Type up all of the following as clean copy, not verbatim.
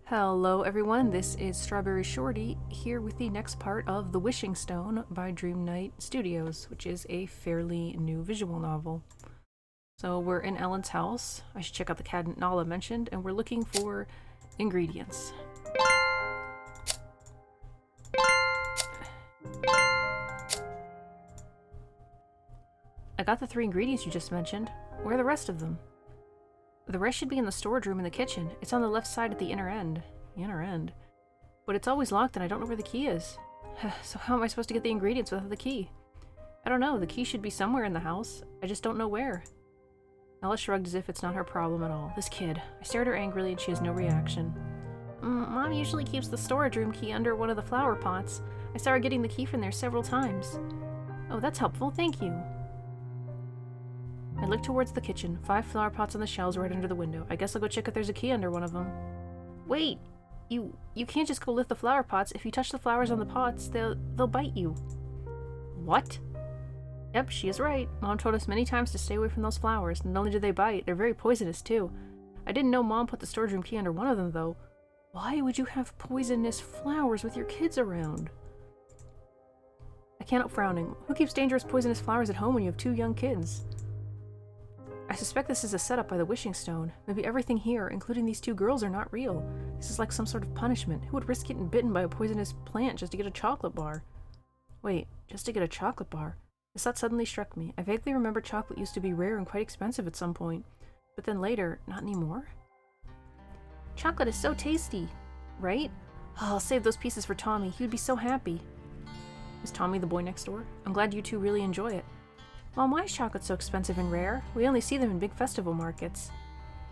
Hello everyone, this is StrawberryShorty here with the next part of The Wishing Stone by Dream Knight Studios, which is a fairly new visual novel. So we're in Ellen's house. I should check out the cabinet Nala mentioned, and we're looking for ingredients. I got the 3 ingredients you just mentioned. Where are the rest of them? The rest should be in the storage room in the kitchen. It's on the left side at the inner end. But it's always locked and I don't know where the key is. So how am I supposed to get the ingredients without the key? I don't know. The key should be somewhere in the house. I just don't know where. Ella shrugged as if it's not her problem at all. This kid. I stared at her angrily and she has no reaction. Mom usually keeps the storage room key under one of the flower pots. I saw her getting the key from there several times. Oh, that's helpful. Thank you. I looked towards the kitchen. 5 flower pots on the shelves right under the window. I guess I'll go check if there's a key under one of them. Wait! You can't just go lift the flower pots. If you touch the flowers on the pots, they'll bite you. What? Yep, she is right. Mom told us many times to stay away from those flowers. Not only do they bite, they're very poisonous too. I didn't know Mom put the storage room key under one of them though. Why would you have poisonous flowers with your kids around? I can't help frowning. Who keeps dangerous poisonous flowers at home when you have 2 young kids? I suspect this is a setup by the Wishing Stone. Maybe everything here, including these 2 girls, are not real. This is like some sort of punishment. Who would risk getting bitten by a poisonous plant just to get a chocolate bar? Wait, just to get a chocolate bar? This thought suddenly struck me. I vaguely remember chocolate used to be rare and quite expensive at some point. But then later, not anymore? Chocolate is so tasty, right? Oh, I'll save those pieces for Tommy. He would be so happy. Is Tommy the boy next door? I'm glad you 2 really enjoy it. Mom, why is chocolate so expensive and rare? We only see them in big festival markets.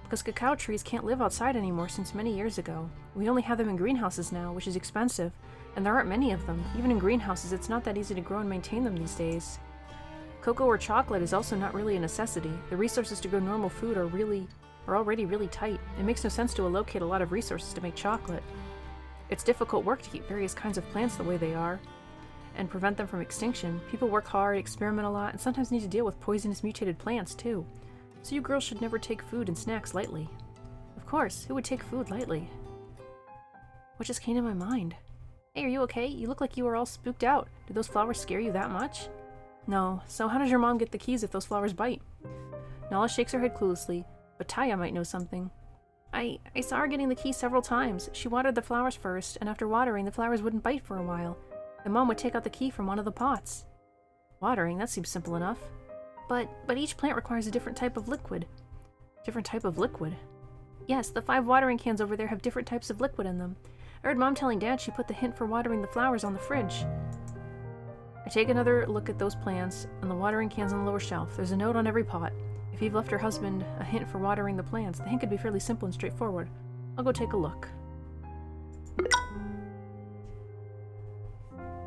Because cacao trees can't live outside anymore since many years ago. We only have them in greenhouses now, which is expensive, and there aren't many of them. Even in greenhouses, it's not that easy to grow and maintain them these days. Cocoa or chocolate is also not really a necessity. The resources to grow normal food are already really tight. It makes no sense to allocate a lot of resources to make chocolate. It's difficult work to keep various kinds of plants the way they are and prevent them from extinction. People work hard, experiment a lot, and sometimes need to deal with poisonous mutated plants too. So you girls should never take food and snacks lightly. Of course, who would take food lightly? What just came to my mind? Hey, are you okay? You look like you were all spooked out. Did those flowers scare you that much? No. So how does your mom get the keys if those flowers bite? Nala shakes her head cluelessly, but Taya might know something. I saw her getting the keys several times. She watered the flowers first, and after watering, the flowers wouldn't bite for a while. And Mom would take out the key from one of the pots. Watering, that seems simple enough. But each plant requires a different type of liquid. Different type of liquid? Yes, the 5 watering cans over there have different types of liquid in them. I heard Mom telling Dad she put the hint for watering the flowers on the fridge. I take another look at those plants and the watering cans on the lower shelf. There's a note on every pot. If you've left her husband a hint for watering the plants, the hint could be fairly simple and straightforward. I'll go take a look.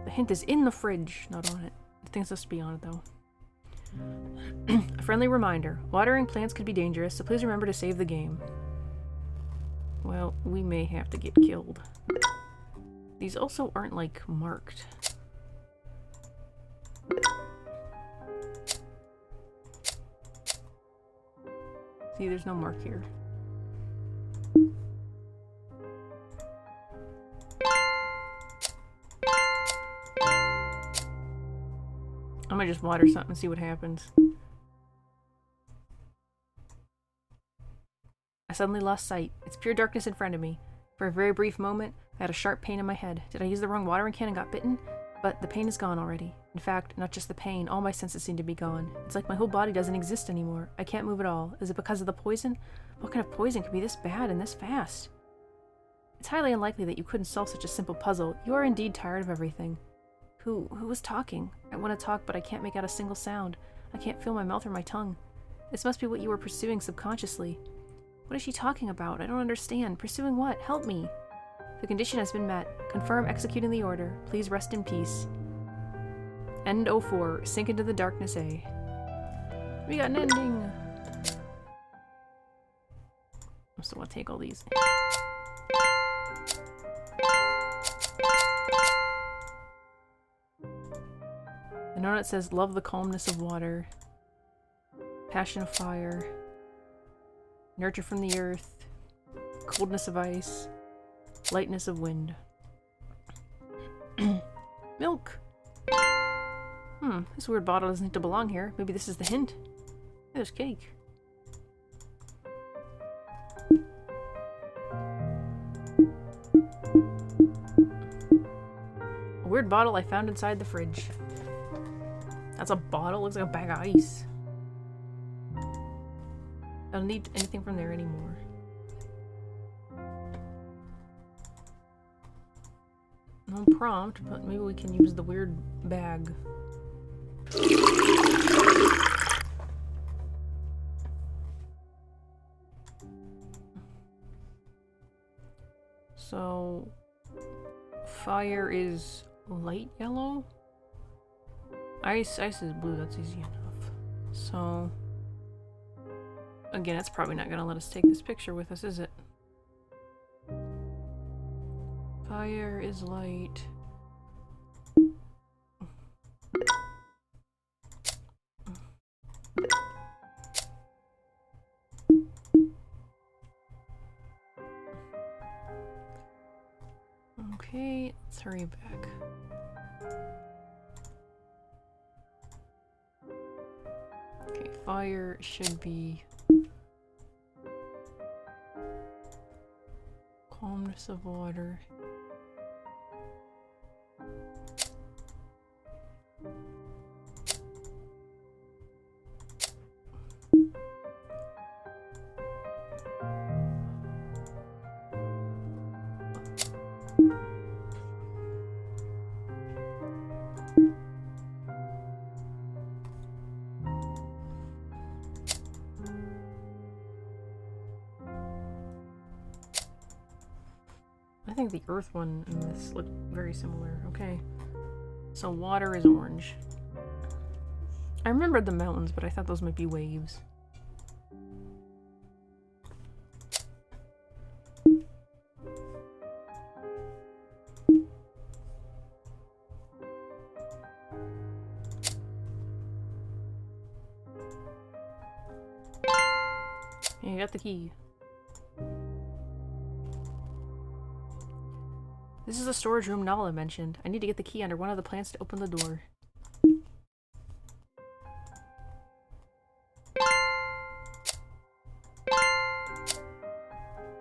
The hint is in the fridge, not on it. I think it's supposed to be on it, though. A friendly reminder. Watering plants could be dangerous, so please remember to save the game. Well, we may have to get killed. These also aren't, like, marked. See, there's no mark here. I might just water something and see what happens. I suddenly lost sight. It's pure darkness in front of me. For a very brief moment, I had a sharp pain in my head. Did I use the wrong watering can and got bitten? But the pain is gone already. In fact, not just the pain, all my senses seem to be gone. It's like my whole body doesn't exist anymore. I can't move at all. Is it because of the poison? What kind of poison could be this bad and this fast? It's highly unlikely that you couldn't solve such a simple puzzle. You are indeed tired of everything. Who was talking? I want to talk, but I can't make out a single sound. I can't feel my mouth or my tongue. This must be what you were pursuing subconsciously. What is she talking about? I don't understand. Pursuing what? Help me. The condition has been met. Confirm executing the order. Please rest in peace. End 04. Sink into the darkness A. We got an ending. I still want to take all these. The note it says, love the calmness of water. Passion of fire. Nurture from the earth. Coldness of ice. Lightness of wind. Milk! This weird bottle doesn't need to belong here. Maybe this is the hint. Hey, there's cake. A weird bottle I found inside the fridge. That's a bottle? Looks like a bag of ice. I don't need anything from there anymore. No prompt, but maybe we can use the weird bag. So, fire is light yellow? Ice is blue, that's easy enough. So, again, it's probably not gonna let us take this picture with us, is it? Fire is light. Okay, let's hurry back. Okay, fire should be calmness of water. I think the earth one and this look very similar. Okay. So water is orange. I remembered the mountains, but I thought those might be waves. Yeah, you got the key. This is the storage room Nala mentioned. I need to get the key under one of the plants to open the door.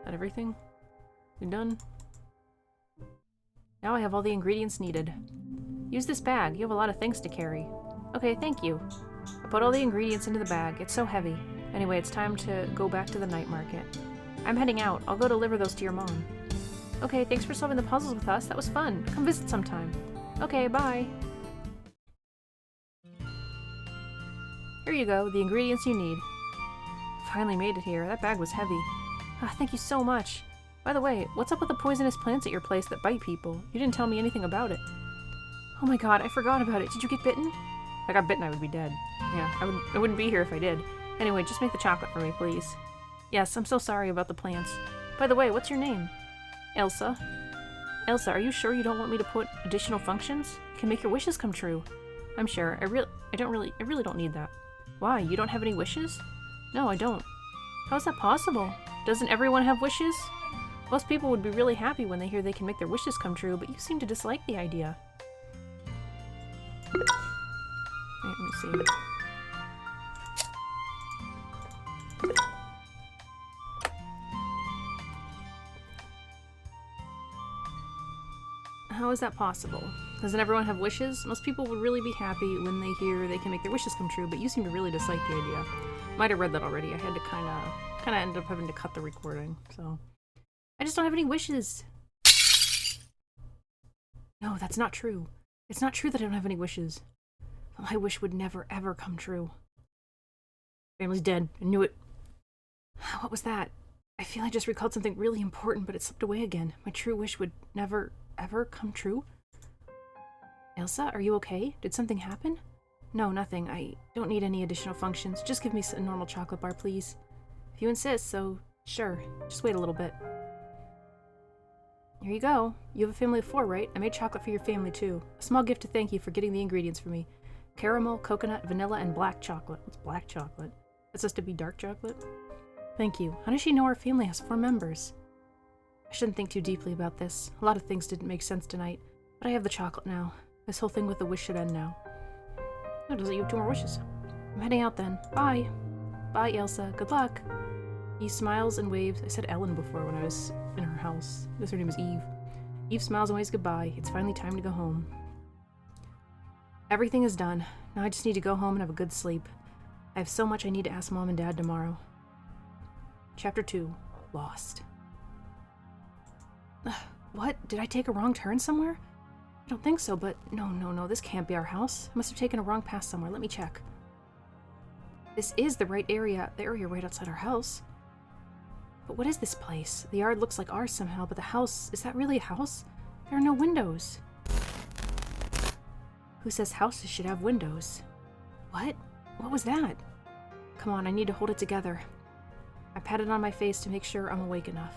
That everything? We done? Now I have all the ingredients needed. Use this bag. You have a lot of things to carry. Okay, thank you. I put all the ingredients into the bag. It's so heavy. Anyway, it's time to go back to the night market. I'm heading out. I'll go deliver those to your mom. Okay, thanks for solving the puzzles with us. That was fun. Come visit sometime. Okay, bye. Here you go, the ingredients you need. Finally made it here. That bag was heavy. Ah, thank you so much. By the way, what's up with the poisonous plants at your place that bite people? You didn't tell me anything about it. Oh my god, I forgot about it. Did you get bitten? If I got bitten, I would be dead. Yeah, I wouldn't be here if I did. Anyway, just make the chocolate for me, please. Yes, I'm so sorry about the plants. By the way, what's your name? Elsa. Elsa, are you sure you don't want me to put additional functions? It can make your wishes come true. I'm sure. I really don't need that. Why? You don't have any wishes? No, I don't. How is that possible? Doesn't everyone have wishes? Most people would be really happy when they hear they can make their wishes come true, but you seem to dislike the idea. Let me see. How is that possible? Doesn't everyone have wishes? Most people would really be happy when they hear they can make their wishes come true, but you seem to really dislike the idea. Might have read that already. I had to kind of ended up having to cut the recording, so. I just don't have any wishes! No, that's not true. It's not true that I don't have any wishes. My wish would never, ever come true. Family's dead. I knew it. What was that? I feel I just recalled something really important, but it slipped away again. My true wish would never, ever come true? Elsa, are you okay? Did something happen? No, nothing. I don't need any additional functions. Just give me a normal chocolate bar, please. If you insist, so sure. Just wait a little bit. Here you go. You have a family of 4, right? I made chocolate for your family, too. A small gift to thank you for getting the ingredients for me. Caramel, coconut, vanilla, and black chocolate. What's black chocolate? It's supposed to be dark chocolate? Thank you. How does she know our family has 4 members? I shouldn't think too deeply about this. A lot of things didn't make sense tonight. But I have the chocolate now. This whole thing with the wish should end now. Oh, does it you have 2 more wishes? I'm heading out then. Bye. Bye, Elsa. Good luck. He smiles and waves. I said Ellen before when I was in her house. I guess her name is Eve. Eve smiles and waves goodbye. It's finally time to go home. Everything is done. Now I just need to go home and have a good sleep. I have so much I need to ask Mom and Dad tomorrow. Chapter 2. Lost. What? Did I take a wrong turn somewhere? I don't think so, but no, this can't be our house. I must have taken a wrong path somewhere. Let me check. This is the right area, the area right outside our house. But what is this place? The yard looks like ours somehow, but the house, is that really a house? There are no windows. Who says houses should have windows? What? What was that? Come on, I need to hold it together. I patted on my face to make sure I'm awake enough.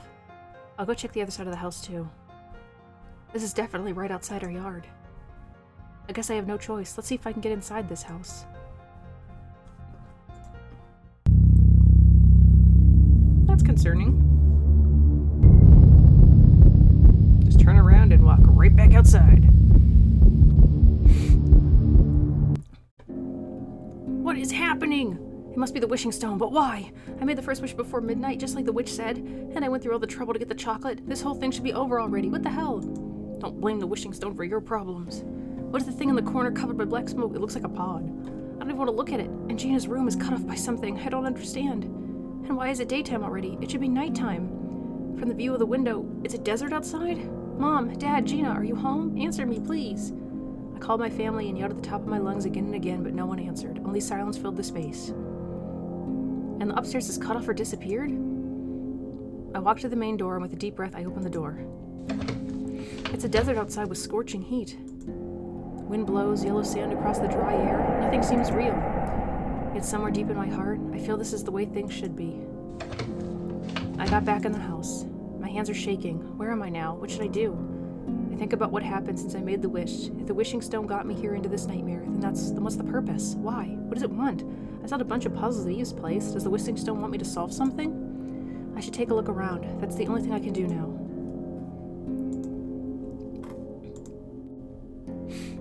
I'll go check the other side of the house too. This is definitely right outside our yard. I guess I have no choice. Let's see if I can get inside this house. That's concerning. Just turn around and walk right back outside. What is happening? It must be the wishing stone, but why? I made the first wish before midnight, just like the witch said, and I went through all the trouble to get the chocolate. This whole thing should be over already. What the hell? Don't blame the wishing stone for your problems. What is the thing in the corner covered by black smoke? It looks like a pod. I don't even want to look at it. And Gina's room is cut off by something. I don't understand. And why is it daytime already? It should be nighttime. From the view of the window, it's a desert outside? Mom, Dad, Gina, are you home? Answer me, please. I called my family and yelled at the top of my lungs again and again, but no one answered. Only silence filled the space. And the upstairs is cut off or disappeared? I walked to the main door, and with a deep breath, I opened the door. It's a desert outside with scorching heat. Wind blows, yellow sand across the dry air. Nothing seems real. Yet somewhere deep in my heart, I feel this is the way things should be. I got back in the house. My hands are shaking. Where am I now? What should I do? I think about what happened since I made the wish. If the wishing stone got me here into this nightmare, then what's the purpose? Why? What does it want? I saw a bunch of puzzles at Eve's place. Does the wishing stone want me to solve something? I should take a look around. That's the only thing I can do now.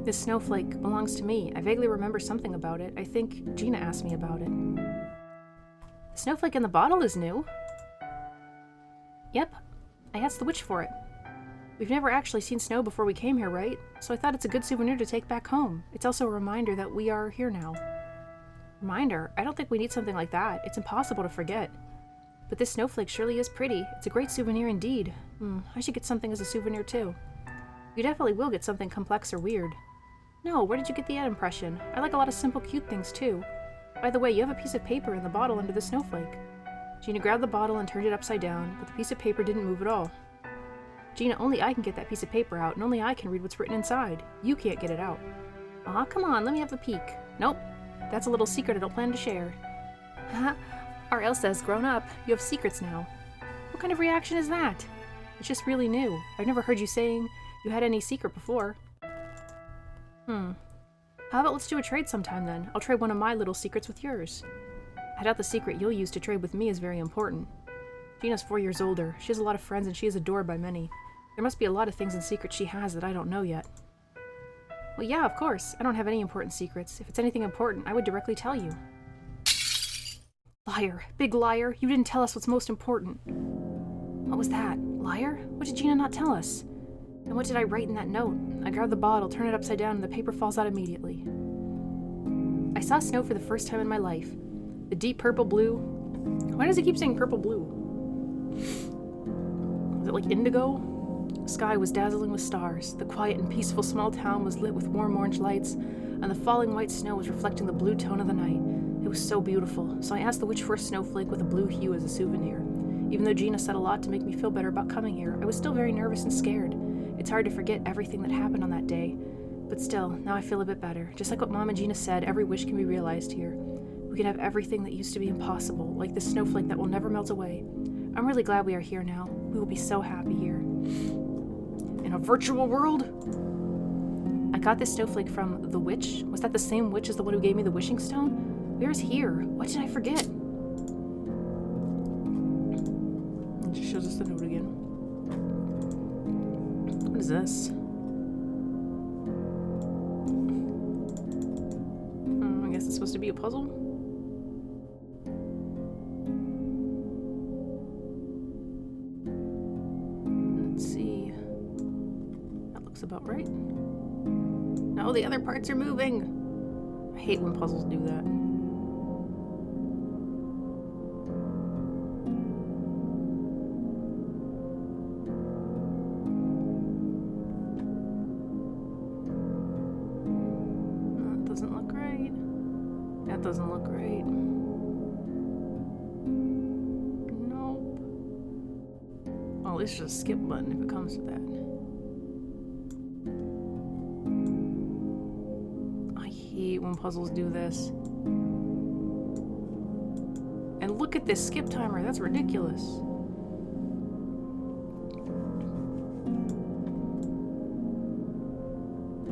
This snowflake belongs to me. I vaguely remember something about it. I think Gina asked me about it. The snowflake in the bottle is new. Yep, I asked the witch for it. We've never actually seen snow before we came here, right? So I thought it's a good souvenir to take back home. It's also a reminder that we are here now. Reminder? I don't think we need something like that. It's impossible to forget. But this snowflake surely is pretty. It's a great souvenir indeed. I should get something as a souvenir too. You definitely will get something complex or weird. No, where did you get the impression? I like a lot of simple, cute things too. By the way, you have a piece of paper in the bottle under the snowflake. Gina grabbed the bottle and turned it upside down, but the piece of paper didn't move at all. Gina, only I can get that piece of paper out, and only I can read what's written inside. You can't get it out. Aw, come on, let me have a peek. Nope, that's a little secret I don't plan to share. Haha, our Elsa's grown up. You have secrets now. What kind of reaction is that? It's just really new. I've never heard you saying you had any secret before. How about let's do a trade sometime then? I'll trade one of my little secrets with yours. I doubt the secret you'll use to trade with me is very important. Gina's 4 years older. She has a lot of friends and she is adored by many. There must be a lot of things and secrets she has that I don't know yet. Well, yeah, of course. I don't have any important secrets. If it's anything important, I would directly tell you. Liar. Big liar. You didn't tell us what's most important. What was that? Liar? What did Gina not tell us? And what did I write in that note? I grab the bottle, turn it upside down, and the paper falls out immediately. I saw snow for the first time in my life. The deep purple blue. Why does it keep saying purple blue? Was it like indigo? The sky was dazzling with stars. The quiet and peaceful small town was lit with warm orange lights, and the falling white snow was reflecting the blue tone of the night. It was so beautiful, so I asked the witch for a snowflake with a blue hue as a souvenir. Even though Gina said a lot to make me feel better about coming here, I was still very nervous and scared. It's hard to forget everything that happened on that day. But still, now I feel a bit better. Just like what Mom and Gina said, every wish can be realized here. We can have everything that used to be impossible, like this snowflake that will never melt away. I'm really glad we are here now. We will be so happy here. In a virtual world? I got this snowflake from the witch. Was that the same witch as the one who gave me the wishing stone? Where's here? What did I forget? It just shows us the note again. What is this? I guess it's supposed to be a puzzle? Let's see. That looks about right. No, the other parts are moving! I hate when puzzles do that. Doesn't look right. Nope. Oh, it's just a skip button if it comes to that. I hate when puzzles do this. And look at this skip timer, that's ridiculous.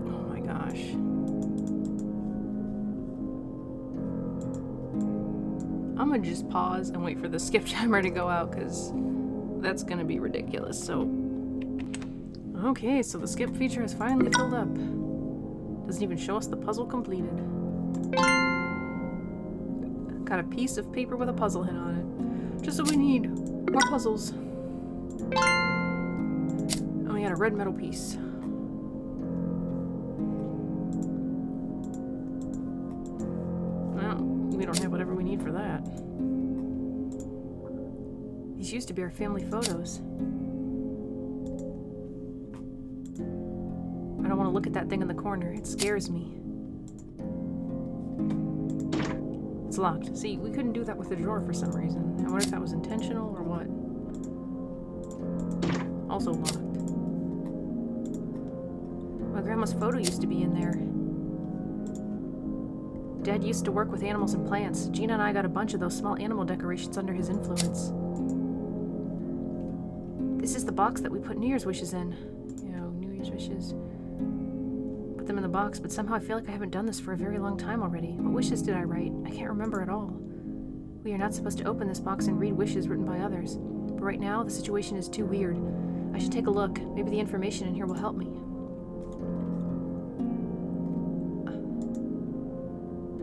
Oh my gosh. I'm gonna just pause and wait for the skip timer to go out because that's gonna be ridiculous. So, okay, so the skip feature has finally filled up. Doesn't even show us the puzzle completed. Got a piece of paper with a puzzle hit on it. Just what we need. More puzzles. And we got a red metal piece. Well, we don't have whatever we need for that. These used to be our family photos. I don't want to look at that thing in the corner. It scares me. It's locked. See, we couldn't do that with the drawer for some reason. I wonder if that was intentional or what. Also locked. My grandma's photo used to be in there. Dad used to work with animals and plants. Gina and I got a bunch of those small animal decorations under his influence. This is the box that we put New Year's wishes in. You know, New Year's wishes. Put them in the box, but somehow I feel like I haven't done this for a very long time already. What wishes did I write? I can't remember at all. We are not supposed to open this box and read wishes written by others. But right now, the situation is too weird. I should take a look. Maybe the information in here will help me.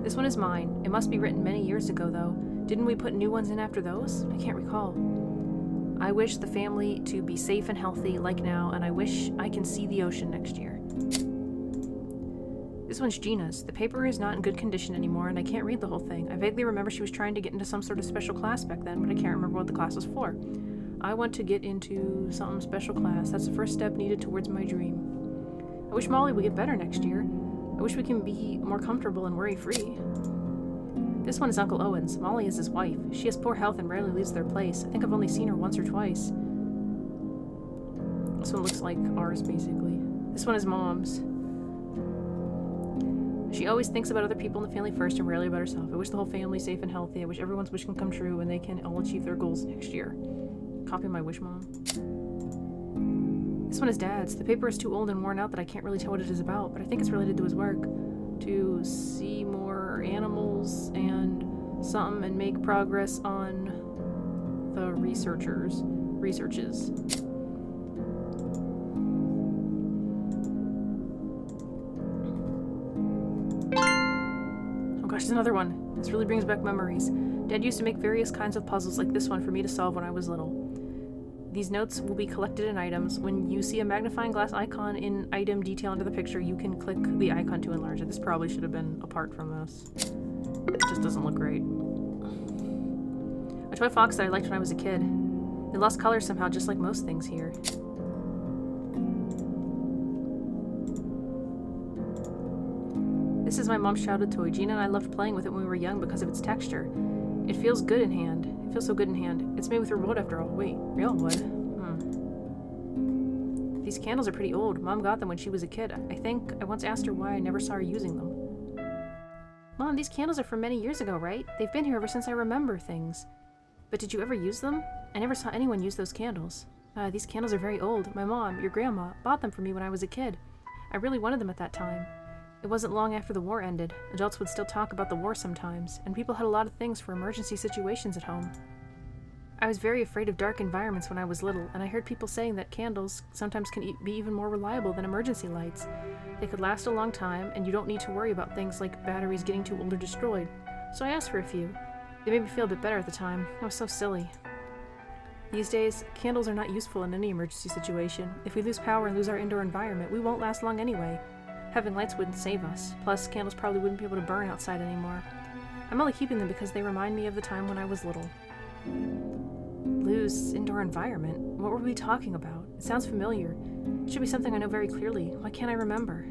This one is mine. It must be written many years ago, though. Didn't we put new ones in after those? I can't recall. I wish the family to be safe and healthy like now, and I wish I can see the ocean next year. This one's Gina's. The paper is not in good condition anymore, and I can't read the whole thing. I vaguely remember she was trying to get into some sort of special class back then, but I can't remember what the class was for. I want to get into some special class. That's the first step needed towards my dream. I wish Molly would get better next year. I wish we can be more comfortable and worry-free. This one is Uncle Owen's. Molly is his wife. She has poor health and rarely leaves their place. I think I've only seen her once or twice. This one looks like ours, basically. This one is Mom's. She always thinks about other people in the family first and rarely about herself. I wish the whole family is safe and healthy. I wish everyone's wish can come true and they can all achieve their goals next year. Copy my wish, Mom. This one is Dad's. The paper is too old and worn out that I can't really tell what it is about, but I think it's related to his work. To see more animals and something and make progress on the researches. Oh gosh, there's another one. This really brings back memories. Dad used to make various kinds of puzzles like this one for me to solve when I was little. These notes will be collected in items. When you see a magnifying glass icon in item detail under the picture, you can click the icon to enlarge it. This probably should have been apart from this. It just doesn't look great. A toy fox that I liked when I was a kid. It lost color somehow, just like most things here. This is my mom's childhood toy. Gina and I loved playing with it when we were young because of its texture. It feels good in hand. It feels so good in hand. It's made with real wood after all. Wait, real wood? These candles are pretty old. Mom got them when she was a kid. I think I once asked her why I never saw her using them. Mom, these candles are from many years ago, right? They've been here ever since I remember things. But did you ever use them? I never saw anyone use those candles. These candles are very old. My mom, your grandma, bought them for me when I was a kid. I really wanted them at that time. It wasn't long after the war ended. Adults would still talk about the war sometimes, and people had a lot of things for emergency situations at home. I was very afraid of dark environments when I was little, and I heard people saying that candles sometimes can be even more reliable than emergency lights. They could last a long time, and you don't need to worry about things like batteries getting too old or destroyed. So I asked for a few. They made me feel a bit better at the time. I was so silly. These days, candles are not useful in any emergency situation. If we lose power and lose our indoor environment, we won't last long anyway. Having lights wouldn't save us. Plus, candles probably wouldn't be able to burn outside anymore. I'm only keeping them because they remind me of the time when I was little. Lose indoor environment? What were we talking about? It sounds familiar. It should be something I know very clearly. Why can't I remember?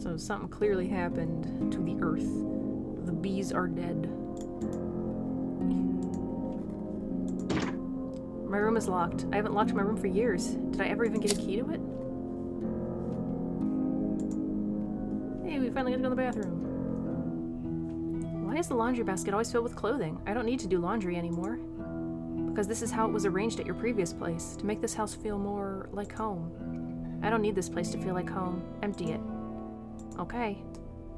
So something clearly happened to the earth. The bees are dead. My room is locked. I haven't locked my room for years. Did I ever even get a key to it? Hey, we finally got to go to the bathroom. Why is the laundry basket always filled with clothing? I don't need to do laundry anymore. Because this is how it was arranged at your previous place, to make this house feel more like home. I don't need this place to feel like home. Empty it. Okay.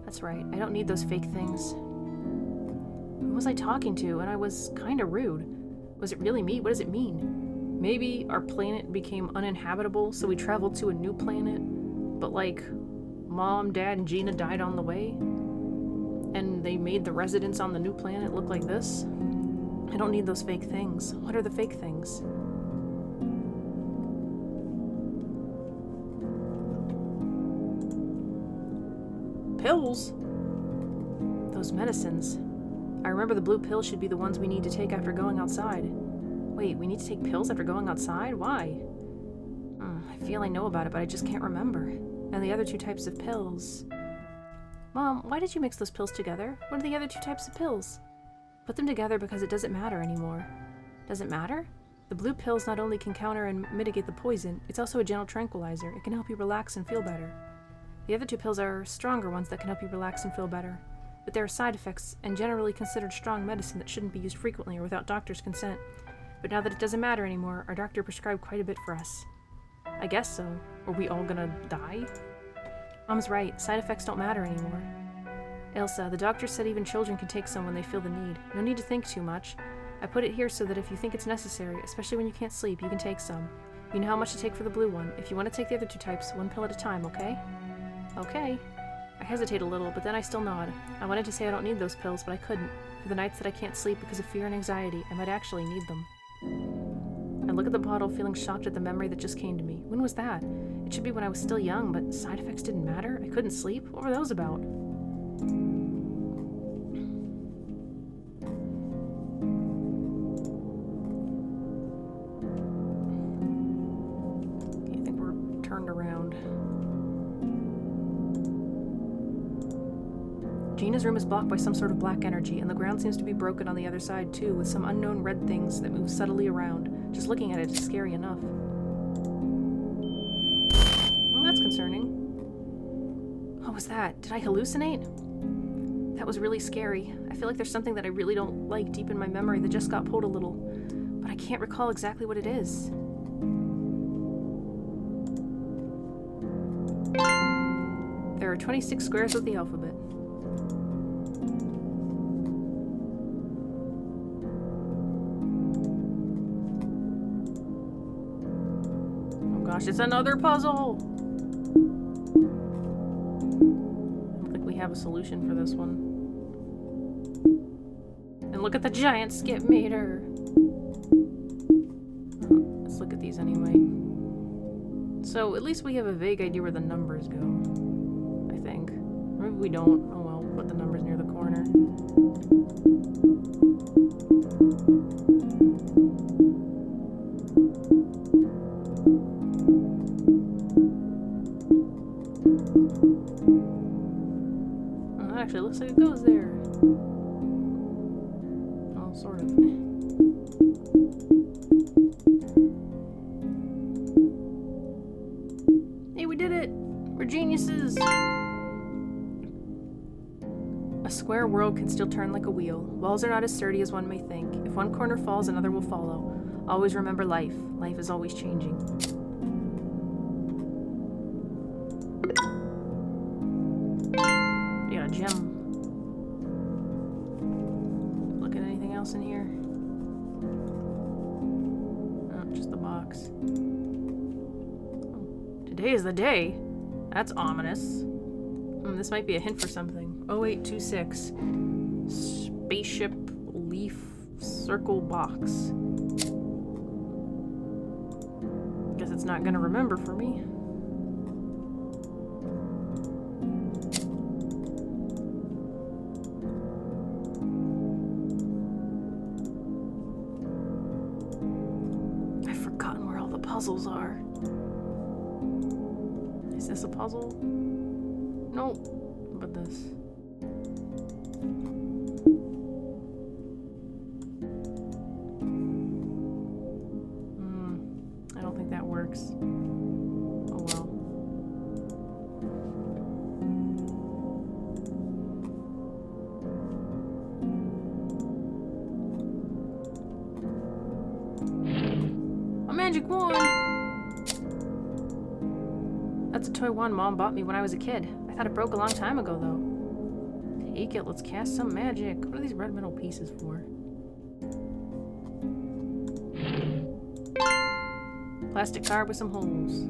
That's right. I don't need those fake things. Who was I talking to? And I was kinda rude. Was it really me? What does it mean? Maybe our planet became uninhabitable, so we traveled to a new planet, but like, Mom, Dad, and Gina died on the way, and they made the residents on the new planet look like this? I don't need those fake things. What are the fake things? Pills? Those medicines. I remember the blue pills should be the ones we need to take after going outside. Wait, we need to take pills after going outside? Why? I feel I know about it, but I just can't remember. And the other two types of pills... Mom, why did you mix those pills together? What are the other two types of pills? Put them together because it doesn't matter anymore. Does it matter? The blue pills not only can counter and mitigate the poison, it's also a gentle tranquilizer. It can help you relax and feel better. The other two pills are stronger ones that can help you relax and feel better. But there are side effects, and generally considered strong medicine that shouldn't be used frequently or without doctor's consent. But now that it doesn't matter anymore, our doctor prescribed quite a bit for us. I guess so. Are we all gonna die? Mom's right, side effects don't matter anymore. Elsa, the doctor said even children can take some when they feel the need. No need to think too much. I put it here so that if you think it's necessary, especially when you can't sleep, you can take some. You know how much to take for the blue one. If you want to take the other two types, one pill at a time, okay? Okay. I hesitate a little, but then I still nod. I wanted to say I don't need those pills, but I couldn't. For the nights that I can't sleep because of fear and anxiety, I might actually need them. I look at the bottle, feeling shocked at the memory that just came to me. When was that? It should be when I was still young, but side effects didn't matter? I couldn't sleep? What were those about? Okay, I think we're turned around. Gina's room is blocked by some sort of black energy, and the ground seems to be broken on the other side too, with some unknown red things that move subtly around. Just looking at it is scary enough. Well, that's concerning. What was that? Did I hallucinate? That was really scary. I feel like there's something that I really don't like deep in my memory that just got pulled a little, but I can't recall exactly what it is. There are 26 squares with the alphabet. Gosh, it's another puzzle! I don't think we have a solution for this one. And look at the giant skip meter! Let's look at these anyway. So, at least we have a vague idea where the numbers go. I think. Maybe we don't. Oh well, we'll put the numbers near the corner. Actually, looks like it goes there. Oh, sort of. Hey, we did it! We're geniuses! A square world can still turn like a wheel. Walls are not as sturdy as one may think. If one corner falls, another will follow. Always remember life. Life is always changing. Gem. else in here? Oh, just the box. Oh, today is the day. That's ominous. This might be a hint for something. 0826. Spaceship leaf circle box. Guess it's not gonna remember for me. I've forgotten where all the puzzles are. Is this a puzzle? Nope. But this. I don't think that works. Oh well. A magic wand! That's a toy wand Mom bought me when I was a kid. I thought it broke a long time ago, though. Take it, let's cast some magic. What are these red metal pieces for? Plastic card with some holes.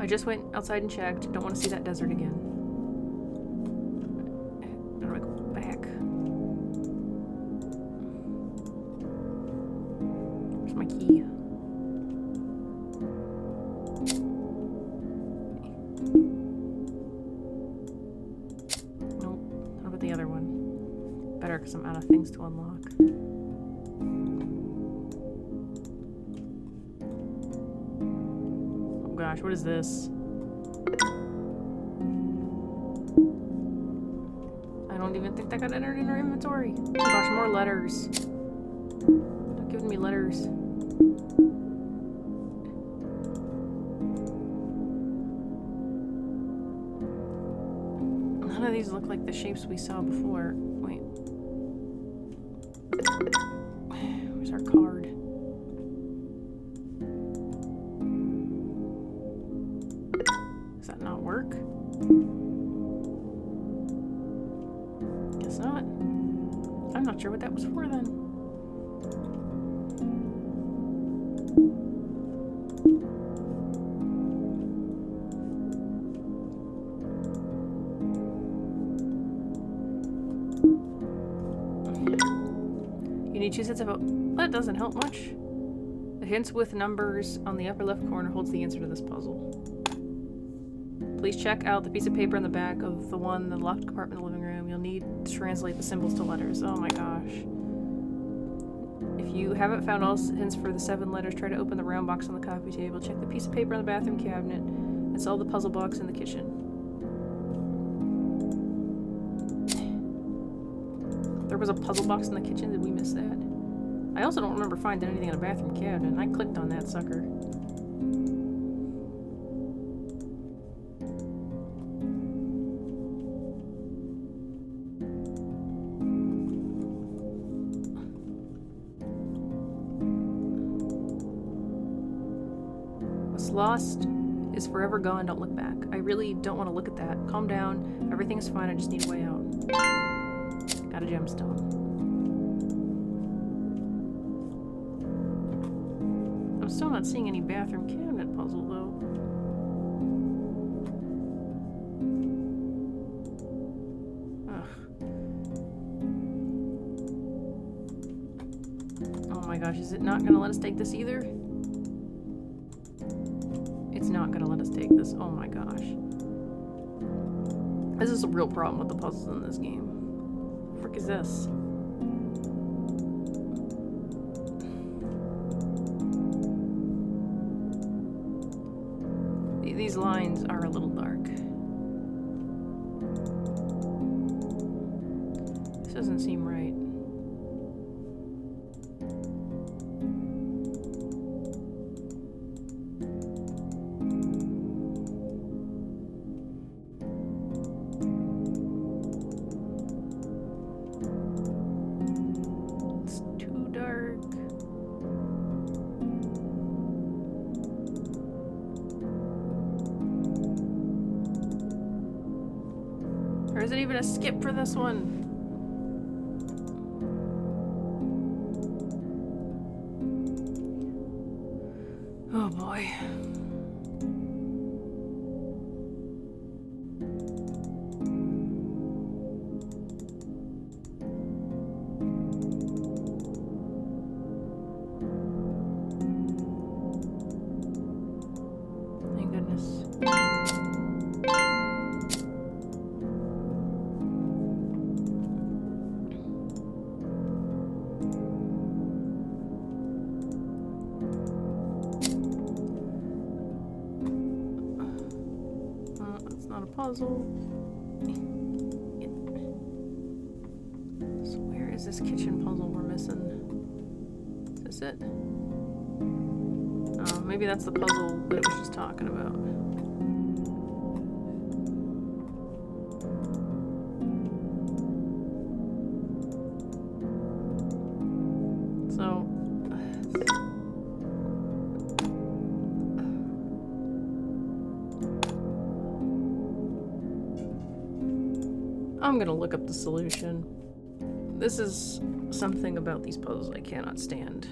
I just went outside and checked. Don't want to see that desert again. How do I go back? Where's my key? Nope. How about the other one? Better, because I'm out of things to unlock. Oh gosh, what is this? I don't even think that got entered in our inventory. Oh gosh, more letters. They're giving me letters. None of these look like the shapes we saw before. Wait. Where's our card? Does that not work? Guess not. I'm not sure what that was for then. You need 2 sets of... That doesn't help much. The hints with numbers on the upper left corner holds the answer to this puzzle. Please check out the piece of paper in the back of the one in the locked compartment in the living room. You'll need to translate the symbols to letters. Oh my gosh. If you haven't found all hints for the 7 letters, try to open the round box on the coffee table. Check the piece of paper in the bathroom cabinet and solve the puzzle box in the kitchen. There was a puzzle box in the kitchen. Did we miss that? I also don't remember finding anything in a bathroom cabinet, and I clicked on that sucker. What's lost is forever gone. Don't look back. I really don't want to look at that. Calm down. Everything's fine. I just need a way out. Got a gemstone. I'm still not seeing any bathroom cabinet puzzle, though. Ugh. Oh my gosh, is it not gonna let us take this either? It's not gonna let us take this. Oh my gosh. This is a real problem with the puzzles in this game. What the frick is this? These lines are a little dark. This doesn't seem right. It's too dark. Or is it even a skip for this one? Oh boy. Thank goodness. Puzzle. So where is this kitchen puzzle we're missing? Is this it? Oh, maybe that's the puzzle that it was just talking about. So I'm gonna look up the solution. This is something about these puzzles I cannot stand.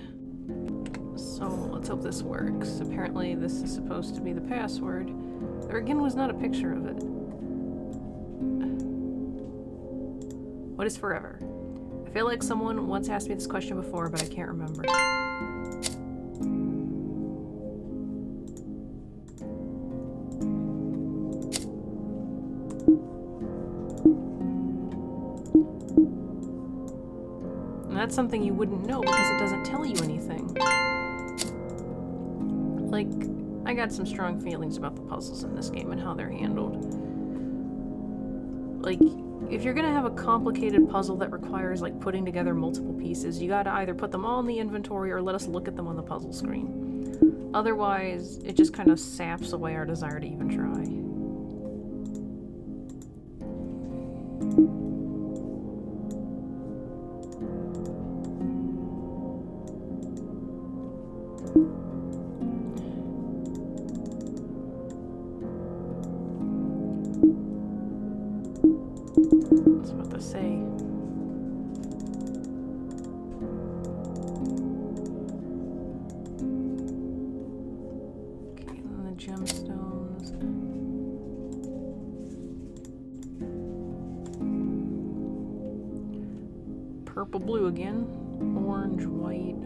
So let's hope this works. Apparently this is supposed to be the password. There again was not a picture of it. What is forever? I feel like someone once asked me this question before, but I can't remember. That's something you wouldn't know because it doesn't tell you anything. Like, I got some strong feelings about the puzzles in this game and how they're handled. Like, if you're gonna have a complicated puzzle that requires, like, putting together multiple pieces, you gotta either put them all in the inventory or let us look at them on the puzzle screen. Otherwise, it just kind of saps away our desire to even try. Say. Okay, and then the gemstones. Purple, blue again. Orange, white.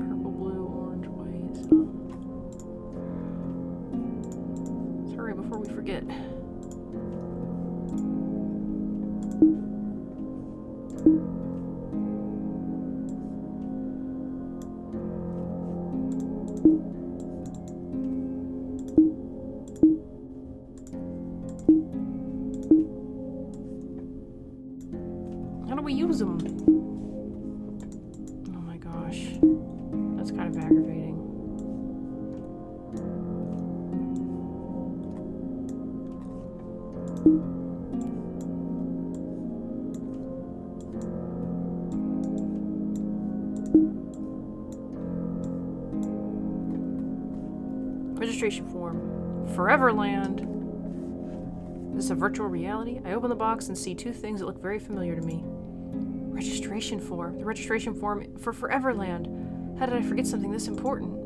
Purple, blue, orange, white. Let's hurry before we forget. How do we use them? Oh my gosh. That's kind of aggravating. Registration form. Foreverland. Is this a virtual reality? I open the box and see two things that look very familiar to me. Registration form. The registration form for Foreverland. How did I forget something this important?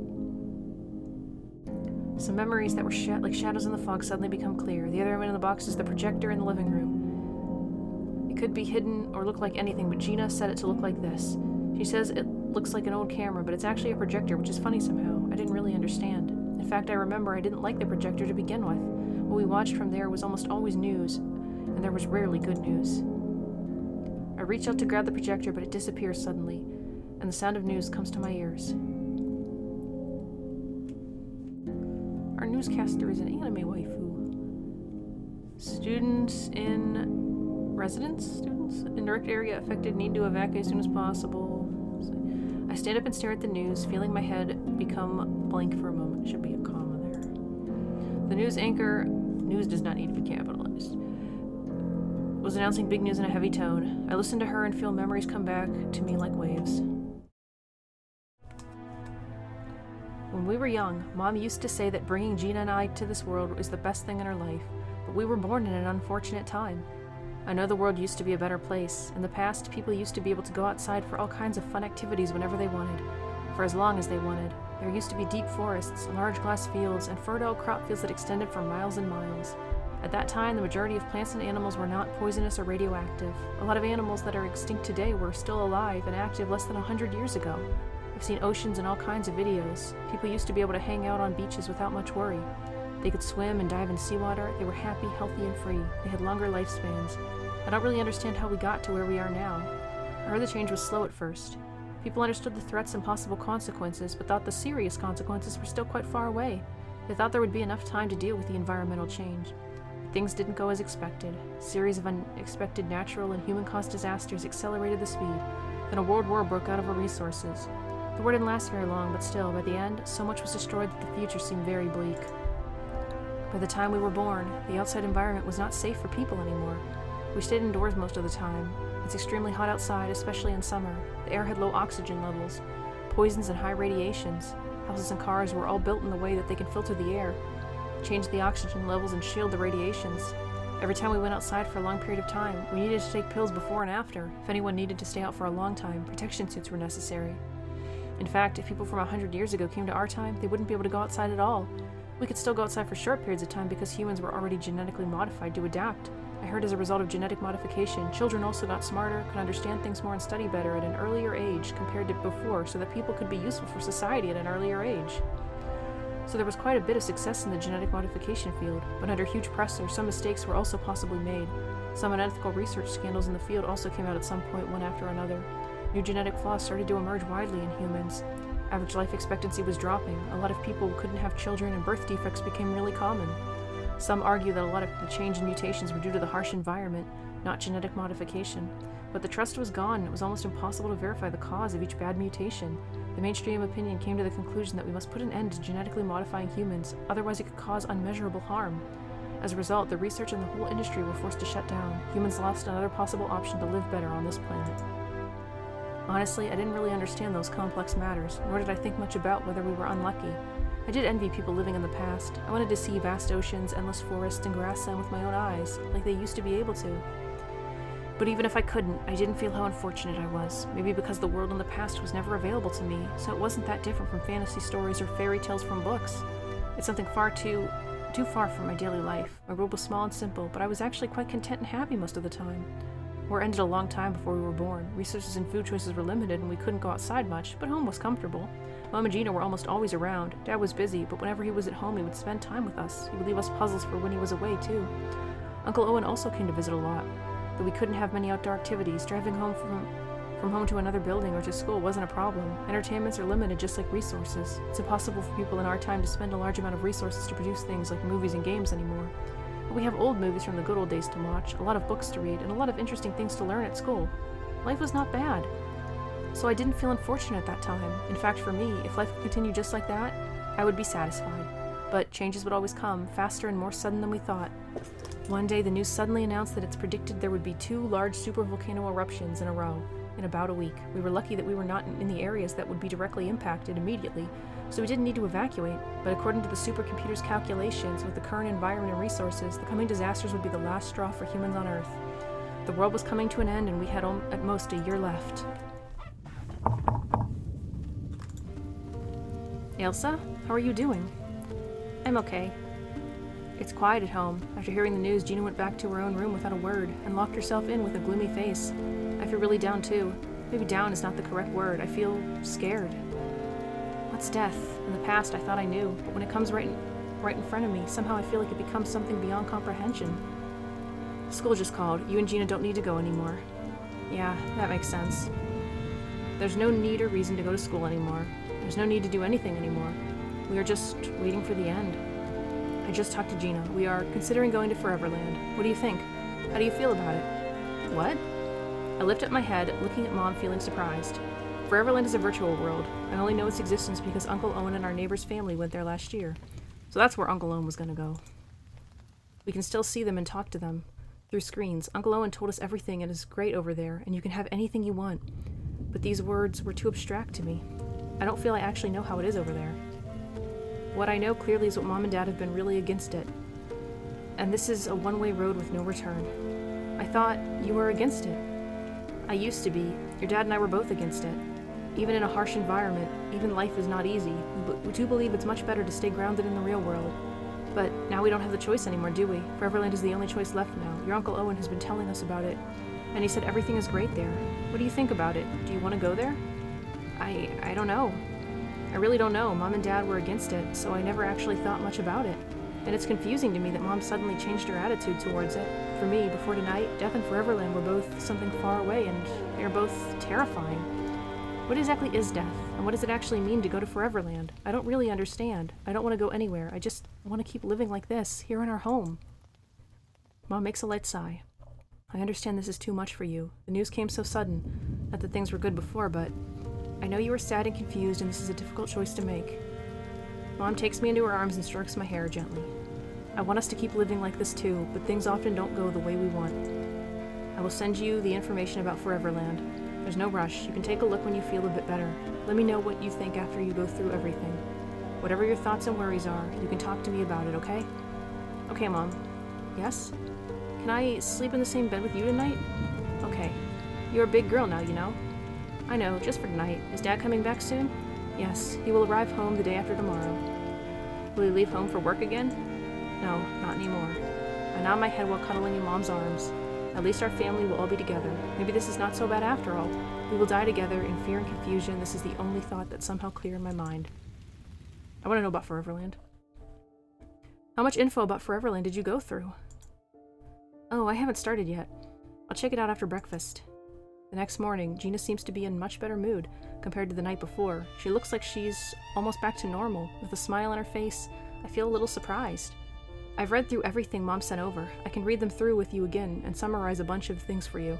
Some memories that were like shadows in the fog suddenly become clear. The other end of the box is the projector in the living room. It could be hidden or look like anything, but Gina set it to look like this. She says it looks like an old camera, but it's actually a projector, which is funny somehow. I didn't really understand. In fact, I remember I didn't like the projector to begin with. What we watched from there was almost always news, and there was rarely good news. I reach out to grab the projector, but it disappears suddenly, and the sound of news comes to my ears. Our newscaster is an anime waifu. Students in direct area affected need to evacuate as soon as possible. I stand up and stare at the news, feeling my head become blank for a moment. Should be a comma there. The news anchor, news does not need to be capitalized, was announcing big news in a heavy tone. I listen to her and feel memories come back to me like waves. When we were young, Mom used to say that bringing Gina and I to this world is the best thing in her life, but we were born in an unfortunate time. I know the world used to be a better place. In the past, people used to be able to go outside for all kinds of fun activities whenever they wanted, for as long as they wanted. There used to be deep forests, large glass fields, and fertile crop fields that extended for miles and miles. At that time, the majority of plants and animals were not poisonous or radioactive. A lot of animals that are extinct today were still alive and active less than 100 years ago. I've seen oceans in all kinds of videos. People used to be able to hang out on beaches without much worry. They could swim and dive in seawater. They were happy, healthy, and free. They had longer lifespans. I don't really understand how we got to where we are now. I heard the change was slow at first. People understood the threats and possible consequences, but thought the serious consequences were still quite far away. They thought there would be enough time to deal with the environmental change. Things didn't go as expected. A series of unexpected natural and human-caused disasters accelerated the speed. Then a world war broke out over resources. The war didn't last very long, but still, by the end, so much was destroyed that the future seemed very bleak. By the time we were born, the outside environment was not safe for people anymore. We stayed indoors most of the time. It's extremely hot outside, especially in summer. The air had low oxygen levels, poisons and high radiations. Houses and cars were all built in the way that they can filter the air, change the oxygen levels, and shield the radiations. Every time we went outside for a long period of time, we needed to take pills before and after. If anyone needed to stay out for a long time, protection suits were necessary. In fact, if people from 100 years ago came to our time, they wouldn't be able to go outside at all. We could still go outside for short periods of time because humans were already genetically modified to adapt. I heard as a result of genetic modification, children also got smarter, could understand things more and study better at an earlier age compared to before, so that people could be useful for society at an earlier age. So there was quite a bit of success in the genetic modification field, but under huge pressure, some mistakes were also possibly made. Some unethical research scandals in the field also came out at some point, one after another. New genetic flaws started to emerge widely in humans. Average life expectancy was dropping. A lot of people couldn't have children, and birth defects became really common. Some argue that a lot of the change in mutations were due to the harsh environment, not genetic modification. But the trust was gone, and it was almost impossible to verify the cause of each bad mutation. The mainstream opinion came to the conclusion that we must put an end to genetically modifying humans, otherwise it could cause unmeasurable harm. As a result, the research and the whole industry were forced to shut down. Humans lost another possible option to live better on this planet. Honestly, I didn't really understand those complex matters, nor did I think much about whether we were unlucky. I did envy people living in the past. I wanted to see vast oceans, endless forests, and grassland with my own eyes, like they used to be able to. But even if I couldn't, I didn't feel how unfortunate I was, maybe because the world in the past was never available to me, so it wasn't that different from fantasy stories or fairy tales from books. It's something too far from my daily life. My world was small and simple, but I was actually quite content and happy most of the time. War ended a long time before we were born. Resources and food choices were limited and we couldn't go outside much, but home was comfortable. Mom and Gina were almost always around. Dad was busy, but whenever he was at home, he would spend time with us. He would leave us puzzles for when he was away, too. Uncle Owen also came to visit a lot. Though we couldn't have many outdoor activities, driving home from home to another building or to school wasn't a problem. Entertainments are limited just like resources. It's impossible for people in our time to spend a large amount of resources to produce things like movies and games anymore. But we have old movies from the good old days to watch, a lot of books to read, and a lot of interesting things to learn at school. Life was not bad. So I didn't feel unfortunate at that time. In fact, for me, if life would continue just like that, I would be satisfied. But changes would always come, faster and more sudden than we thought. One day, the news suddenly announced that it's predicted there would be 2 large supervolcano eruptions in a row, in about a week. We were lucky that we were not in the areas that would be directly impacted immediately, so we didn't need to evacuate. But according to the supercomputer's calculations, with the current environment and resources, the coming disasters would be the last straw for humans on Earth. The world was coming to an end, and we had at most a year left. Elsa, how are you doing? I'm okay. It's quiet at home. After hearing the news, Gina went back to her own room without a word and locked herself in with a gloomy face. I feel really down too. Maybe down is not the correct word. I feel scared. What's death? In the past, I thought I knew, but when it comes right in front of me, somehow I feel like it becomes something beyond comprehension. School just called. You and Gina don't need to go anymore. Yeah, that makes sense. There's no need or reason to go to school anymore. There's no need to do anything anymore. We are just waiting for the end. I just talked to Gina. We are considering going to Foreverland. What do you think? How do you feel about it? What? I lifted up my head, looking at Mom, feeling surprised. Foreverland is a virtual world. I only know its existence because Uncle Owen and our neighbor's family went there last year. So that's where Uncle Owen was going to go. We can still see them and talk to them through screens. Uncle Owen told us everything and it's great over there, and you can have anything you want. But these words were too abstract to me. I don't feel I actually know how it is over there. What I know clearly is what Mom and Dad have been really against it. And this is a one-way road with no return. I thought you were against it. I used to be. Your dad and I were both against it. Even in a harsh environment, even life is not easy. We do believe it's much better to stay grounded in the real world. But now we don't have the choice anymore, do we? Foreverland is the only choice left now. Your Uncle Owen has been telling us about it. And he said everything is great there. What do you think about it? Do you want to go there? I don't know. I really don't know. Mom and Dad were against it, so I never actually thought much about it. And it's confusing to me that Mom suddenly changed her attitude towards it. For me, before tonight, Death and Foreverland were both something far away, and they are both terrifying. What exactly is death? And what does it actually mean to go to Foreverland? I don't really understand. I don't want to go anywhere. I just want to keep living like this, here in our home. Mom makes a light sigh. I understand this is too much for you. The news came so sudden. Not that things were good before, but I know you were sad and confused, and this is a difficult choice to make. Mom takes me into her arms and strokes my hair gently. I want us to keep living like this too, but things often don't go the way we want. I will send you the information about Foreverland. There's no rush. You can take a look when you feel a bit better. Let me know what you think after you go through everything. Whatever your thoughts and worries are, you can talk to me about it, okay? Okay, Mom. Yes? Can I sleep in the same bed with you tonight? Okay. You're a big girl now, you know? I know, just for tonight. Is Dad coming back soon? Yes, he will arrive home the day after tomorrow. Will he leave home for work again? No, not anymore. I nod my head while cuddling in Mom's arms. At least our family will all be together. Maybe this is not so bad after all. We will die together in fear and confusion. This is the only thought that's somehow clear in my mind. I want to know about Foreverland. How much info about Foreverland did you go through? Oh, I haven't started yet. I'll check it out after breakfast. The next morning, Gina seems to be in much better mood compared to the night before. She looks like she's almost back to normal. With a smile on her face, I feel a little surprised. I've read through everything Mom sent over. I can read them through with you again and summarize a bunch of things for you.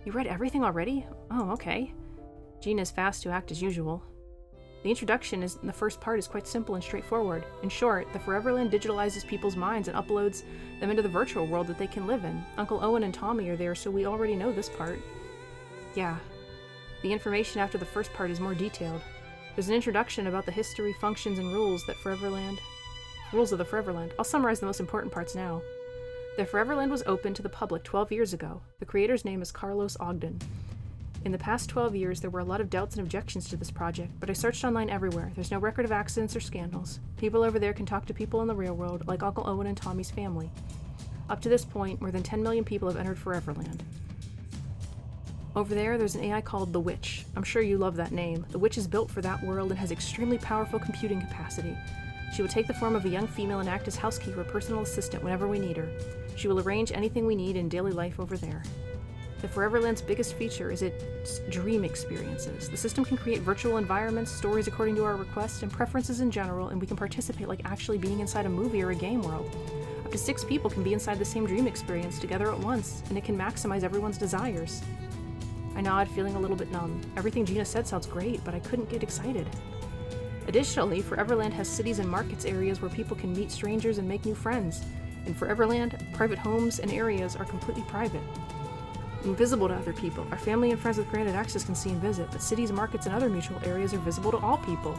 You read everything already? Oh, okay. Gina is fast to act as usual. The introduction in the first part is quite simple and straightforward. In short, the Foreverland digitalizes people's minds and uploads them into the virtual world that they can live in. Uncle Owen and Tommy are there, so we already know this part. Yeah. The information after the first part is more detailed. There's an introduction about the history, functions, and rules of the Foreverland. I'll summarize the most important parts now. The Foreverland was opened to the public 12 years ago. The creator's name is Carlos Ogden. In the past 12 years, there were a lot of doubts and objections to this project, but I searched online everywhere. There's no record of accidents or scandals. People over there can talk to people in the real world, like Uncle Owen and Tommy's family. Up to this point, more than 10 million people have entered Foreverland. Over there's an AI called the Witch. I'm sure you love that name. The Witch is built for that world and has extremely powerful computing capacity. She will take the form of a young female and act as housekeeper or personal assistant whenever we need her. She will arrange anything we need in daily life over there. The Foreverland's biggest feature is its dream experiences. The system can create virtual environments, stories according to our requests, and preferences in general, and we can participate like actually being inside a movie or a game world. Up to 6 people can be inside the same dream experience together at once, and it can maximize everyone's desires. I nod, feeling a little bit numb. Everything Gina said sounds great, but I couldn't get excited. Additionally, Foreverland has cities and markets areas where people can meet strangers and make new friends. In Foreverland, private homes and areas are completely private, invisible to other people. Our family and friends with granted access can see and visit, but cities, markets, and other mutual areas are visible to all people.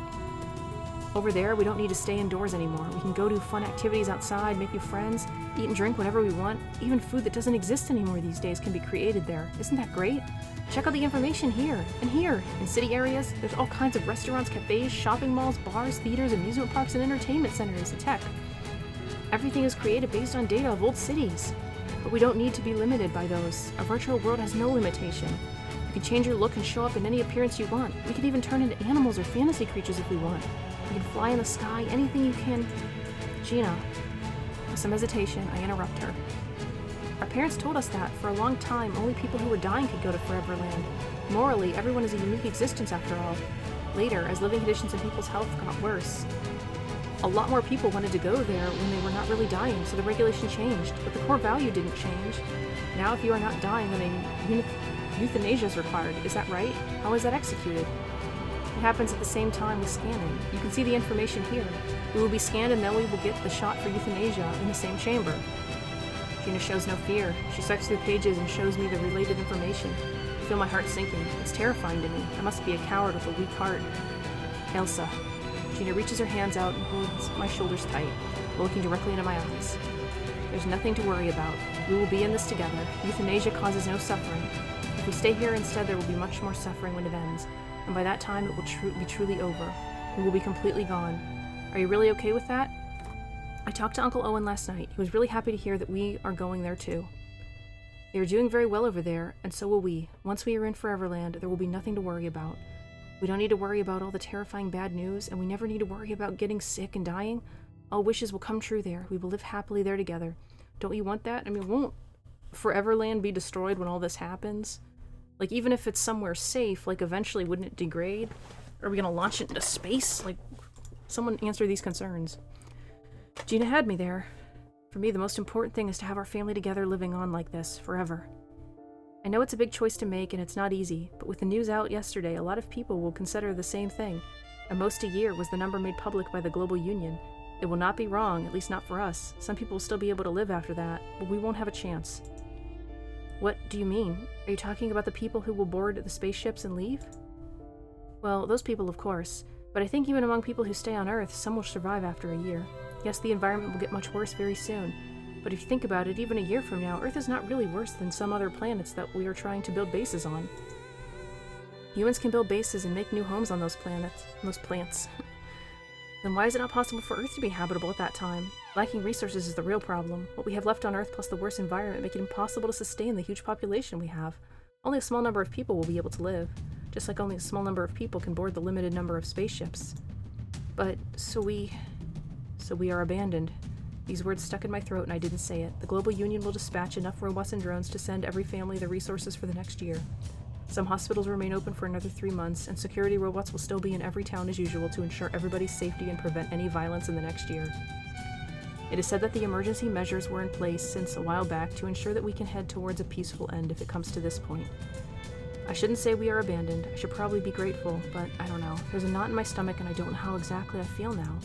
Over there, we don't need to stay indoors anymore. We can go do fun activities outside, make new friends, eat and drink whenever we want. Even food that doesn't exist anymore these days can be created there. Isn't that great? Check out the information here and here. In city areas, there's all kinds of restaurants, cafes, shopping malls, bars, theaters, amusement parks, and entertainment centers, and tech. Everything is created based on data of old cities. But we don't need to be limited by those. Our virtual world has no limitation. You can change your look and show up in any appearance you want. We can even turn into animals or fantasy creatures if we want. You can fly in the sky, anything you can. Gina. With some hesitation, I interrupt her. Our parents told us that, for a long time, only people who were dying could go to Foreverland. Morally, everyone is a unique existence after all. Later, as living conditions and people's health got worse, a lot more people wanted to go there when they were not really dying, so the regulation changed, but the core value didn't change. Now if you are not dying, then euthanasia is required. Is that right? How is that executed? It happens at the same time with scanning. You can see the information here. We will be scanned and then we will get the shot for euthanasia in the same chamber. Gina shows no fear. She swipes through pages and shows me the related information. I feel my heart sinking. It's terrifying to me. I must be a coward with a weak heart. Elsa. Gina reaches her hands out and holds my shoulders tight, while looking directly into my eyes. There's nothing to worry about. We will be in this together. Euthanasia causes no suffering. If we stay here instead, there will be much more suffering when it ends, and by that time it will be truly over. We will be completely gone. Are you really okay with that? I talked to Uncle Owen last night. He was really happy to hear that we are going there too. They are doing very well over there, and so will we. Once we are in Foreverland, there will be nothing to worry about. We don't need to worry about all the terrifying bad news, and we never need to worry about getting sick and dying. All wishes will come true there. We will live happily there together. Don't you want that? I mean, won't Foreverland be destroyed when all this happens? Like, even if it's somewhere safe, like, eventually wouldn't it degrade? Are we gonna launch it into space? Like, someone answer these concerns. Gina had me there. For me, the most important thing is to have our family together living on like this, forever. I know it's a big choice to make and it's not easy, but with the news out yesterday, a lot of people will consider the same thing. At most a year was the number made public by the Global Union. It will not be wrong, at least not for us. Some people will still be able to live after that, but we won't have a chance. What do you mean? Are you talking about the people who will board the spaceships and leave? Well, those people, of course. But I think even among people who stay on Earth, some will survive after a year. Yes, the environment will get much worse very soon. But if you think about it, even a year from now, Earth is not really worse than some other planets that we are trying to build bases on. Humans can build bases and make new homes on those plants. Then why is it not possible for Earth to be habitable at that time? Lacking resources is the real problem. What we have left on Earth plus the worse environment make it impossible to sustain the huge population we have. Only a small number of people will be able to live, just like only a small number of people can board the limited number of spaceships. But, so we are abandoned. These words stuck in my throat and I didn't say it. The Global Union will dispatch enough robots and drones to send every family the resources for the next year. Some hospitals remain open for another 3 months, and security robots will still be in every town as usual to ensure everybody's safety and prevent any violence in the next year. It is said that the emergency measures were in place since a while back to ensure that we can head towards a peaceful end if it comes to this point. I shouldn't say we are abandoned. I should probably be grateful, but I don't know. There's a knot in my stomach and I don't know how exactly I feel now.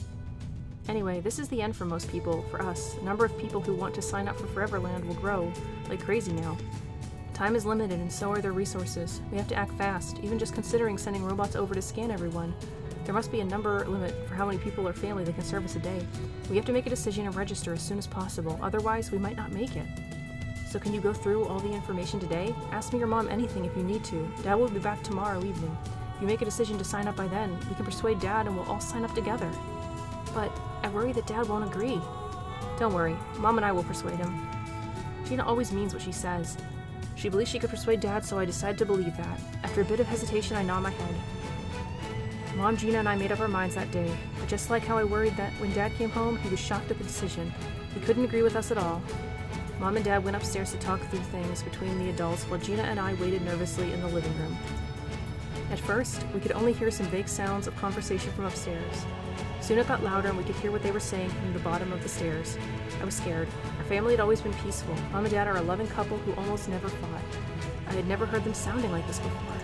Anyway, this is the end for most people. For us, the number of people who want to sign up for Foreverland will grow like crazy now. Time is limited and so are their resources. We have to act fast, even just considering sending robots over to scan everyone. There must be a number limit for how many people or family they can service a day. We have to make a decision and register as soon as possible, otherwise we might not make it. So can you go through all the information today? Ask me or Mom anything if you need to. Dad will be back tomorrow evening. If you make a decision to sign up by then, we can persuade Dad and we'll all sign up together. But I worry that Dad won't agree. Don't worry, Mom and I will persuade him. Gina always means what she says. She believes she could persuade Dad, so I decided to believe that. After a bit of hesitation, I nod my head. Mom, Gina, and I made up our minds that day. But just like how I worried that when Dad came home, he was shocked at the decision. He couldn't agree with us at all. Mom and Dad went upstairs to talk through things between the adults while Gina and I waited nervously in the living room. At first, we could only hear some vague sounds of conversation from upstairs. Soon it got louder and we could hear what they were saying from the bottom of the stairs. I was scared. Our family had always been peaceful. Mom and Dad are a loving couple who almost never fought. I had never heard them sounding like this before.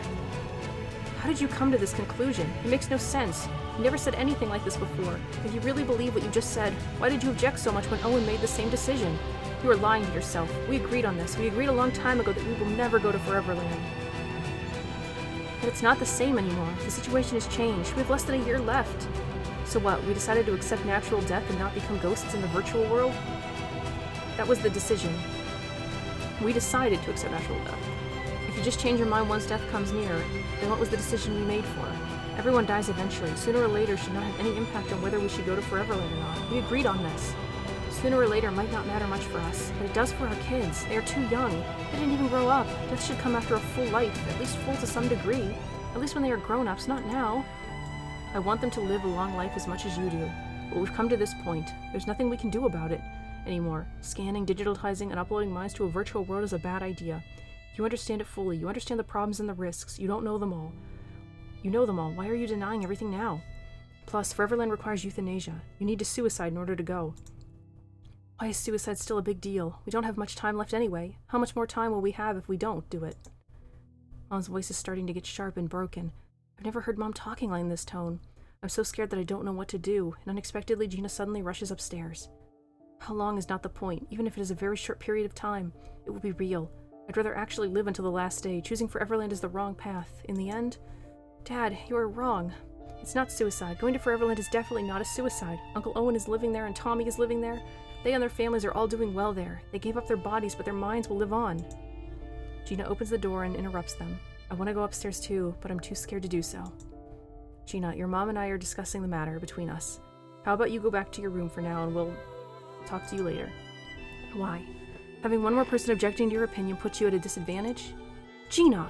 How did you come to this conclusion? It makes no sense. You never said anything like this before. If you really believe what you just said, why did you object so much when Owen made the same decision? You are lying to yourself. We agreed on this. We agreed a long time ago that we will never go to Foreverland. But it's not the same anymore. The situation has changed. We have less than a year left. So what, we decided to accept natural death and not become ghosts in the virtual world? That was the decision. We decided to accept natural death. If you just change your mind once death comes near, then what was the decision we made for? Everyone dies eventually. Sooner or later should not have any impact on whether we should go to Foreverland or not. We agreed on this. Sooner or later might not matter much for us, but it does for our kids. They are too young. They didn't even grow up. Death should come after a full life, at least full to some degree. At least when they are grown-ups, not now. I want them to live a long life as much as you do. But we've come to this point. There's nothing we can do about it anymore. Scanning, digitalizing, and uploading minds to a virtual world is a bad idea. You understand it fully. You understand the problems and the risks. You don't know them all. You know them all. Why are you denying everything now? Plus, Foreverland requires euthanasia. You need to suicide in order to go. Why is suicide still a big deal? We don't have much time left anyway. How much more time will we have if we don't do it? Mom's voice is starting to get sharp and broken. I've never heard Mom talking like in this tone. I'm so scared that I don't know what to do, and unexpectedly Gina suddenly rushes upstairs. How long is not the point. Even if it is a very short period of time, it will be real. I'd rather actually live until the last day. Choosing Foreverland is the wrong path. In the end, Dad, you are wrong. It's not suicide. Going to Foreverland is definitely not a suicide. Uncle Owen is living there and Tommy is living there. They and their families are all doing well there. They gave up their bodies, but their minds will live on. Gina opens the door and interrupts them. I want to go upstairs too, but I'm too scared to do so. Gina, your mom and I are discussing the matter between us. How about you go back to your room for now and we'll talk to you later. Why? Having one more person objecting to your opinion puts you at a disadvantage? Gina,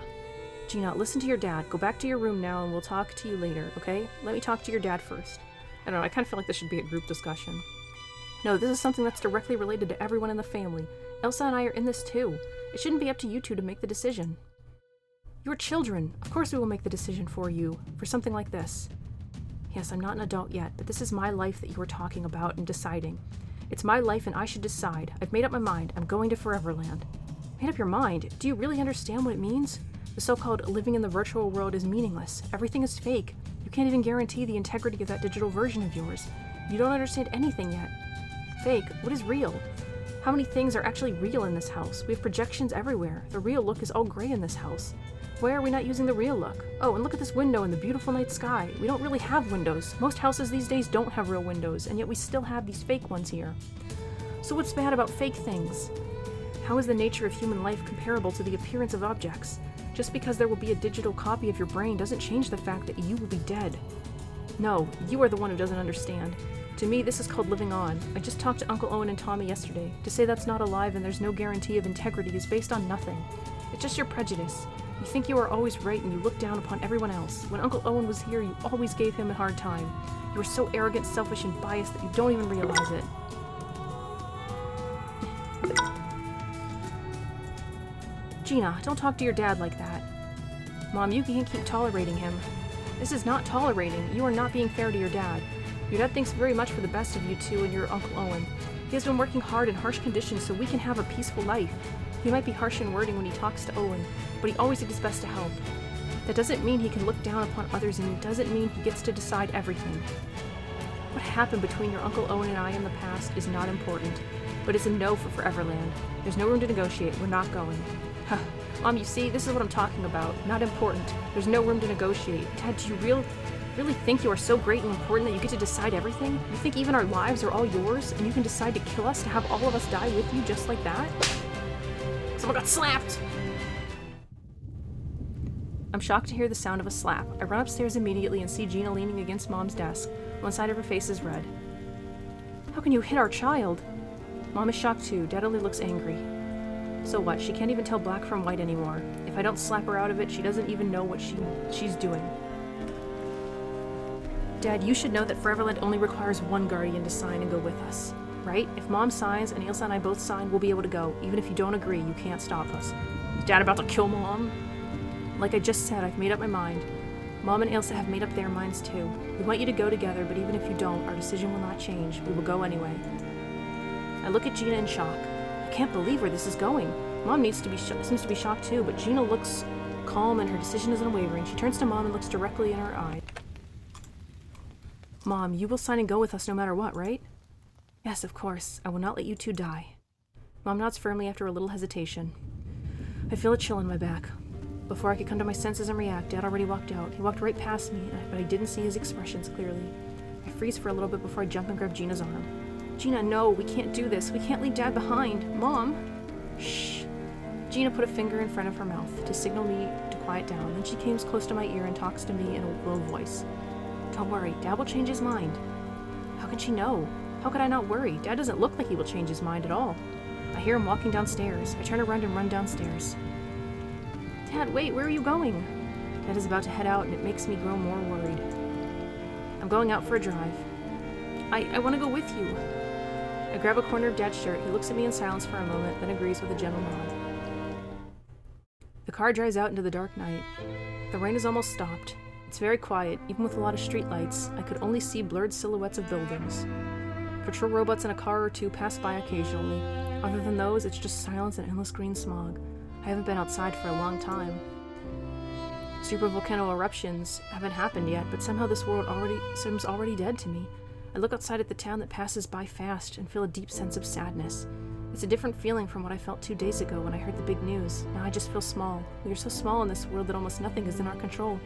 listen to your dad. Go back to your room now and we'll talk to you later, okay? Let me talk to your dad first. I don't know, I kind of feel like this should be a group discussion. No, this is something that's directly related to everyone in the family. Elsa and I are in this too. It shouldn't be up to you two to make the decision. You're children. Of course we will make the decision for you, for something like this. Yes, I'm not an adult yet, but this is my life that you are talking about and deciding. It's my life and I should decide. I've made up my mind. I'm going to Foreverland. Made up your mind? Do you really understand what it means? The so-called living in the virtual world is meaningless. Everything is fake. You can't even guarantee the integrity of that digital version of yours. You don't understand anything yet. Fake? What is real? How many things are actually real in this house? We have projections everywhere. The real look is all gray in this house. Why are we not using the real look? Oh, and look at this window in the beautiful night sky. We don't really have windows. Most houses these days don't have real windows, and yet we still have these fake ones here. So what's bad about fake things? How is the nature of human life comparable to the appearance of objects? Just because there will be a digital copy of your brain doesn't change the fact that you will be dead. No, you are the one who doesn't understand. To me, this is called living on. I just talked to Uncle Owen and Tommy yesterday. To say that's not alive and there's no guarantee of integrity is based on nothing. It's just your prejudice. You think you are always right and you look down upon everyone else. When Uncle Owen was here, you always gave him a hard time. You are so arrogant, selfish, and biased that you don't even realize it. Gina, don't talk to your dad like that. Mom, you can't keep tolerating him. This is not tolerating. You are not being fair to your dad. Your dad thinks very much for the best of you two and your Uncle Owen. He has been working hard in harsh conditions so we can have a peaceful life. He might be harsh in wording when he talks to Owen, but he always did his best to help. That doesn't mean he can look down upon others, and it doesn't mean he gets to decide everything. What happened between your Uncle Owen and I in the past is not important, but it's a no for Foreverland. There's no room to negotiate. We're not going. Huh. Mom, you see, this is what I'm talking about. Not important. There's no room to negotiate. Dad, do you really think you are so great and important that you get to decide everything? You think even our lives are all yours, and you can decide to kill us to have all of us die with you just like that? Someone got slapped! I'm shocked to hear the sound of a slap. I run upstairs immediately and see Gina leaning against Mom's desk. One side of her face is red. How can you hit our child? Mom is shocked too. Dad only looks angry. So what? She can't even tell black from white anymore. If I don't slap her out of it, she doesn't even know what she's doing. Dad, you should know that Foreverland only requires one guardian to sign and go with us. Right? If Mom signs and Ilsa and I both sign, we'll be able to go. Even if you don't agree, you can't stop us. Is Dad about to kill Mom? Like I just said, I've made up my mind. Mom and Ilsa have made up their minds too. We want you to go together, but even if you don't, our decision will not change. We will go anyway. I look at Gina in shock. I can't believe where this is going. Mom seems to be shocked too, but Gina looks calm and her decision is unwavering. She turns to Mom and looks directly in her eye. Mom, you will sign and go with us no matter what, right? Yes, of course. I will not let you two die. Mom nods firmly after a little hesitation. I feel a chill in my back. Before I could come to my senses and react, Dad already walked out. He walked right past me, but I didn't see his expressions clearly. I freeze for a little bit before I jump and grab Gina's arm. Gina, no, we can't do this. We can't leave Dad behind. Mom! Shh. Gina put a finger in front of her mouth to signal me to quiet down. Then she comes close to my ear and talks to me in a low voice. Don't worry, Dad will change his mind. How can she know? How could I not worry? Dad doesn't look like he will change his mind at all. I hear him walking downstairs. I turn around and run downstairs. Dad, wait, where are you going? Dad is about to head out and it makes me grow more worried. I'm going out for a drive. I want to go with you. I grab a corner of Dad's shirt. He looks at me in silence for a moment, then agrees with a gentle nod. The car drives out into the dark night. The rain has almost stopped. It's very quiet, even with a lot of streetlights. I could only see blurred silhouettes of buildings. Patrol robots and a car or two pass by occasionally. Other than those, it's just silence and endless green smog. I haven't been outside for a long time. Supervolcano eruptions haven't happened yet, but somehow this world seems already dead to me. I look outside at the town that passes by fast and feel a deep sense of sadness. It's a different feeling from what I felt 2 days ago when I heard the big news. Now I just feel small. We are so small in this world that almost nothing is in our control.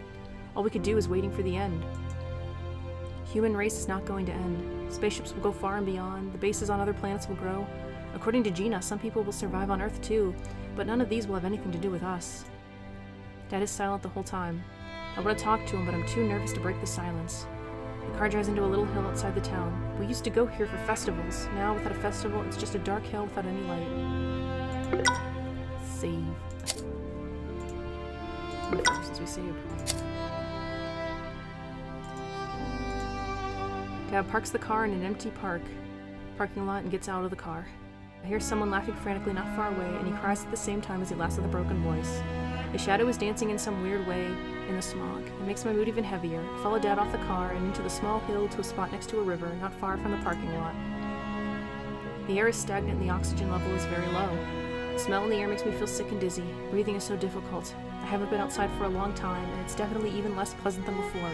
All we could do is waiting for the end. human race is not going to end. Spaceships will go far and beyond, the bases on other planets will grow. According to Gina, some people will survive on Earth too, but none of these will have anything to do with us. Dad is silent the whole time. I want to talk to him, but I'm too nervous to break the silence. The car drives into a little hill outside the town. We used to go here for festivals. Now, without a festival, it's just a dark hill without any light. Save. Since we saved. Dad parks the car in an empty parking lot and gets out of the car. I hear someone laughing frantically not far away, and he cries at the same time as he laughs with a broken voice. A shadow is dancing in some weird way in the smog. It makes my mood even heavier. I follow Dad off the car and into the small hill to a spot next to a river, not far from the parking lot. The air is stagnant and the oxygen level is very low. The smell in the air makes me feel sick and dizzy. Breathing is so difficult. I haven't been outside for a long time, and it's definitely even less pleasant than before.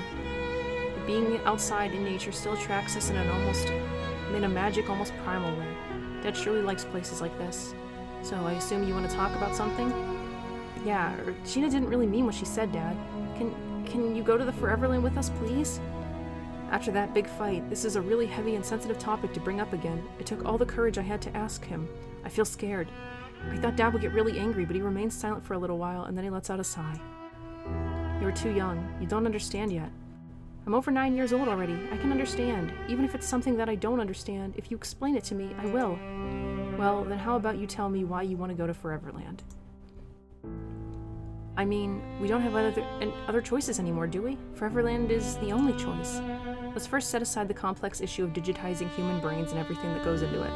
But being outside in nature still attracts us in a magic, almost primal way. Dad surely likes places like this. So I assume you want to talk about something? Yeah, Gina didn't really mean what she said, Dad. Can you go to the Foreverland with us, please? After that big fight, this is a really heavy and sensitive topic to bring up again. It took all the courage I had to ask him. I feel scared. I thought Dad would get really angry, but he remains silent for a little while, and then he lets out a sigh. You were too young. You don't understand yet. I'm over 9 years old already. I can understand. Even if it's something that I don't understand, if you explain it to me, I will. Well, then how about you tell me why you want to go to Foreverland? I mean, we don't have other choices anymore, do we? Foreverland is the only choice. Let's first set aside the complex issue of digitizing human brains and everything that goes into it.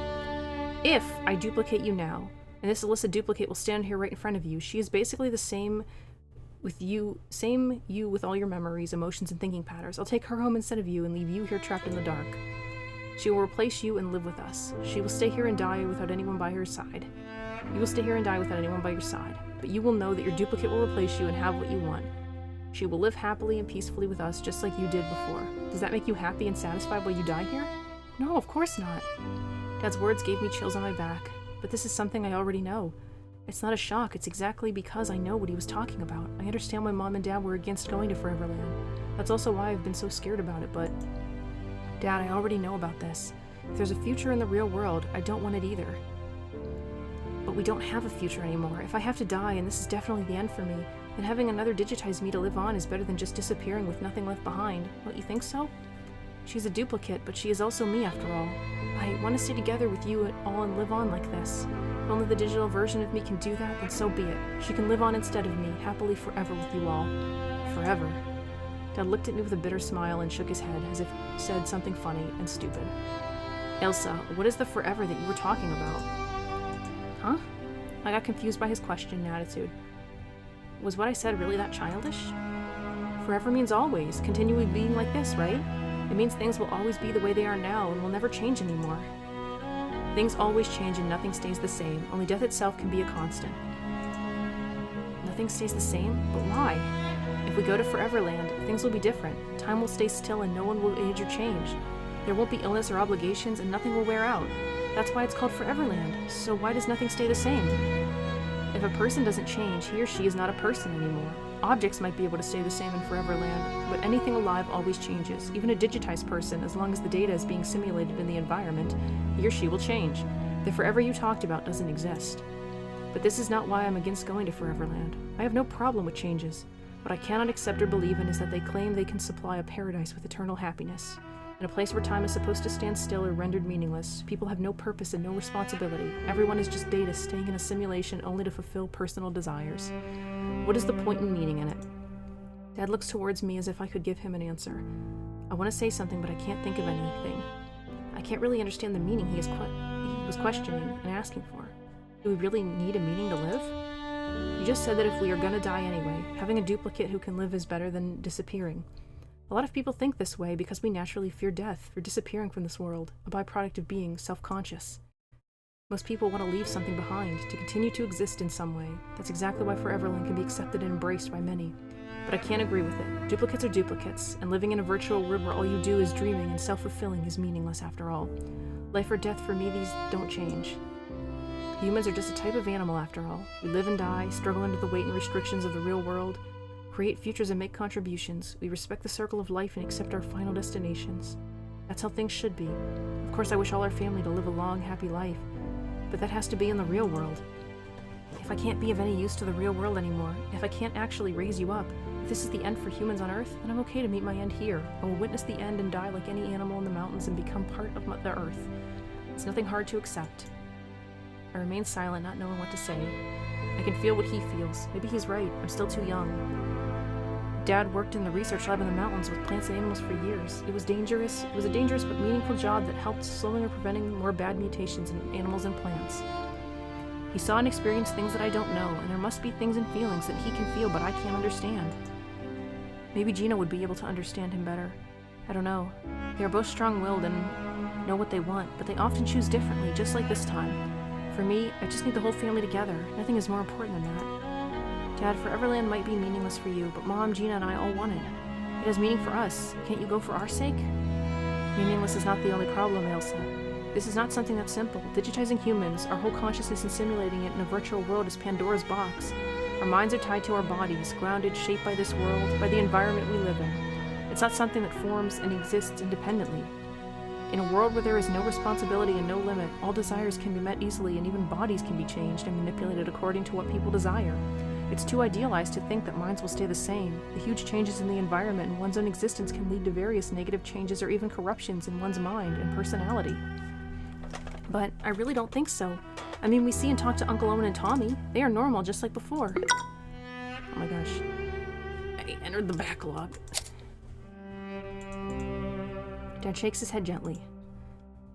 If I duplicate you now, and this Alyssa duplicate will stand here right in front of you, she is basically the same you with all your memories, emotions, and thinking patterns. I'll take her home instead of you and leave you here trapped in the dark. She will replace you and live with us. She will stay here and die without anyone by her side. You will stay here and die without anyone by your side, but you will know that your duplicate will replace you and have what you want. She will live happily and peacefully with us just like you did before. Does that make you happy and satisfied while you die here? No, of course not. Dad's words gave me chills on my back, but this is something I already know. It's not a shock, it's exactly because I know what he was talking about. I understand why Mom and Dad were against going to Foreverland. That's also why I've been so scared about it, but... Dad, I already know about this. If there's a future in the real world, I don't want it either. But we don't have a future anymore. If I have to die, and this is definitely the end for me, then having another digitized me to live on is better than just disappearing with nothing left behind. Don't you think so? She's a duplicate, but she is also me after all. I want to stay together with you all and live on like this. If only the digital version of me can do that, then so be it. She can live on instead of me, happily forever with you all. Forever. Dad looked at me with a bitter smile and shook his head, as if he said something funny and stupid. Elsa, what is the forever that you were talking about? Huh? I got confused by his question and attitude. Was what I said really that childish? Forever means always, continually being like this, right? It means things will always be the way they are now and will never change anymore. Things always change and nothing stays the same. Only death itself can be a constant. Nothing stays the same? But why? If we go to Foreverland, things will be different. Time will stay still and no one will age or change. There won't be illness or obligations and nothing will wear out. That's why it's called Foreverland. So why does nothing stay the same? If a person doesn't change, he or she is not a person anymore. Objects might be able to stay the same in Foreverland, but anything alive always changes. Even a digitized person, as long as the data is being simulated in the environment, he or she will change. The forever you talked about doesn't exist. But this is not why I'm against going to Foreverland. I have no problem with changes. What I cannot accept or believe in is that they claim they can supply a paradise with eternal happiness. In a place where time is supposed to stand still or rendered meaningless, people have no purpose and no responsibility. Everyone is just data staying in a simulation only to fulfill personal desires. What is the point in meaning in it? Dad looks towards me as if I could give him an answer. I want to say something, but I can't think of anything. I can't really understand the meaning he was questioning and asking for. Do we really need a meaning to live? You just said that if we are gonna die anyway, having a duplicate who can live is better than disappearing. A lot of people think this way because we naturally fear death, or disappearing from this world, a byproduct of being self-conscious. Most people want to leave something behind, to continue to exist in some way. That's exactly why Foreverland can be accepted and embraced by many. But I can't agree with it. Duplicates are duplicates, and living in a virtual world where all you do is dreaming and self-fulfilling is meaningless after all. Life or death for me, these don't change. Humans are just a type of animal after all. We live and die, struggle under the weight and restrictions of the real world. create futures and make contributions. We respect the circle of life and accept our final destinations. That's how things should be. Of course, I wish all our family to live a long, happy life, but that has to be in the real world. If I can't be of any use to the real world anymore, if I can't actually raise you up, if this is the end for humans on Earth, then I'm okay to meet my end here. I will witness the end and die like any animal in the mountains and become part of the Earth. It's nothing hard to accept. I remain silent, not knowing what to say. I can feel what he feels. Maybe he's right. I'm still too young. Dad worked in the research lab in the mountains with plants and animals for years. It was dangerous. It was a dangerous but meaningful job that helped slowing or preventing more bad mutations in animals and plants. He saw and experienced things that I don't know, and there must be things and feelings that he can feel but I can't understand. Maybe Gina would be able to understand him better. I don't know. They are both strong-willed and know what they want, but they often choose differently, just like this time. For me, I just need the whole family together. Nothing is more important than that. Dad, Foreverland might be meaningless for you, but Mom, Gina, and I all want it. It has meaning for us. Can't you go for our sake? Meaningless is not the only problem, Elsa. This is not something that's simple. Digitizing humans, our whole consciousness and simulating it in a virtual world is Pandora's box. Our minds are tied to our bodies, grounded, shaped by this world, by the environment we live in. It's not something that forms and exists independently. In a world where there is no responsibility and no limit, all desires can be met easily and even bodies can be changed and manipulated according to what people desire. It's too idealized to think that minds will stay the same. The huge changes in the environment and one's own existence can lead to various negative changes or even corruptions in one's mind and personality. But I really don't think so. I mean, we see and talk to Uncle Owen and Tommy. They are normal just like before. Oh my gosh. I entered the backlog. Dad shakes his head gently.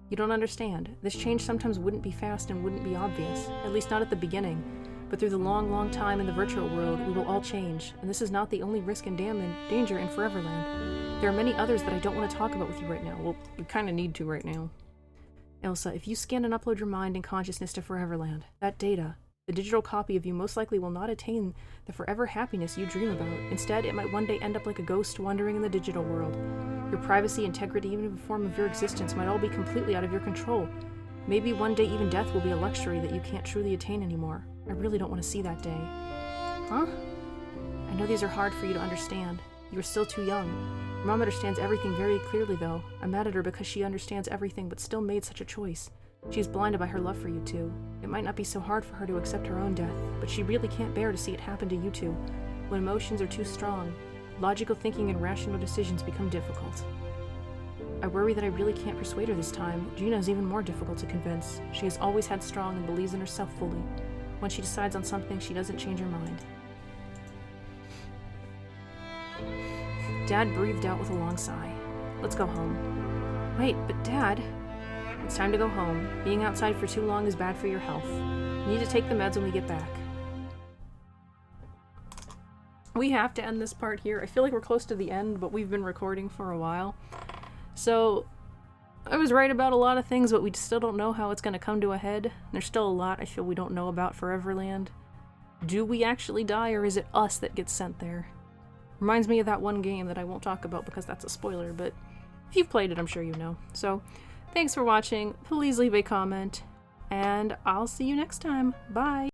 You don't understand. This change sometimes wouldn't be fast and wouldn't be obvious, at least not at the beginning. But through the long, long time in the virtual world, we will all change, and this is not the only risk and danger in Foreverland. There are many others that I don't want to talk about with you right now. Well, we kind of need to right now. Elsa, if you scan and upload your mind and consciousness to Foreverland, that data, the digital copy of you most likely will not attain the forever happiness you dream about. Instead, it might one day end up like a ghost wandering in the digital world. Your privacy, integrity, even the form of your existence might all be completely out of your control. Maybe one day even death will be a luxury that you can't truly attain anymore. I really don't want to see that day. Huh? I know these are hard for you to understand. You are still too young. Your mom understands everything very clearly, though. I'm mad at her because she understands everything but still made such a choice. She is blinded by her love for you two. It might not be so hard for her to accept her own death, but she really can't bear to see it happen to you two. When emotions are too strong, logical thinking and rational decisions become difficult. I worry that I really can't persuade her this time. Gina is even more difficult to convince. She has always had strong and believes in herself fully. When she decides on something, she doesn't change her mind. Dad breathed out with a long sigh. Let's go home. Wait, but Dad... It's time to go home. Being outside for too long is bad for your health. You need to take the meds when we get back. We have to end this part here. I feel like we're close to the end, but we've been recording for a while. So, I was right about a lot of things, but we still don't know how it's going to come to a head. There's still a lot I feel we don't know about Foreverland. Do we actually die, or is it us that gets sent there? Reminds me of that one game that I won't talk about because that's a spoiler, but if you've played it, I'm sure you know. So, thanks for watching. Please leave a comment, and I'll see you next time. Bye!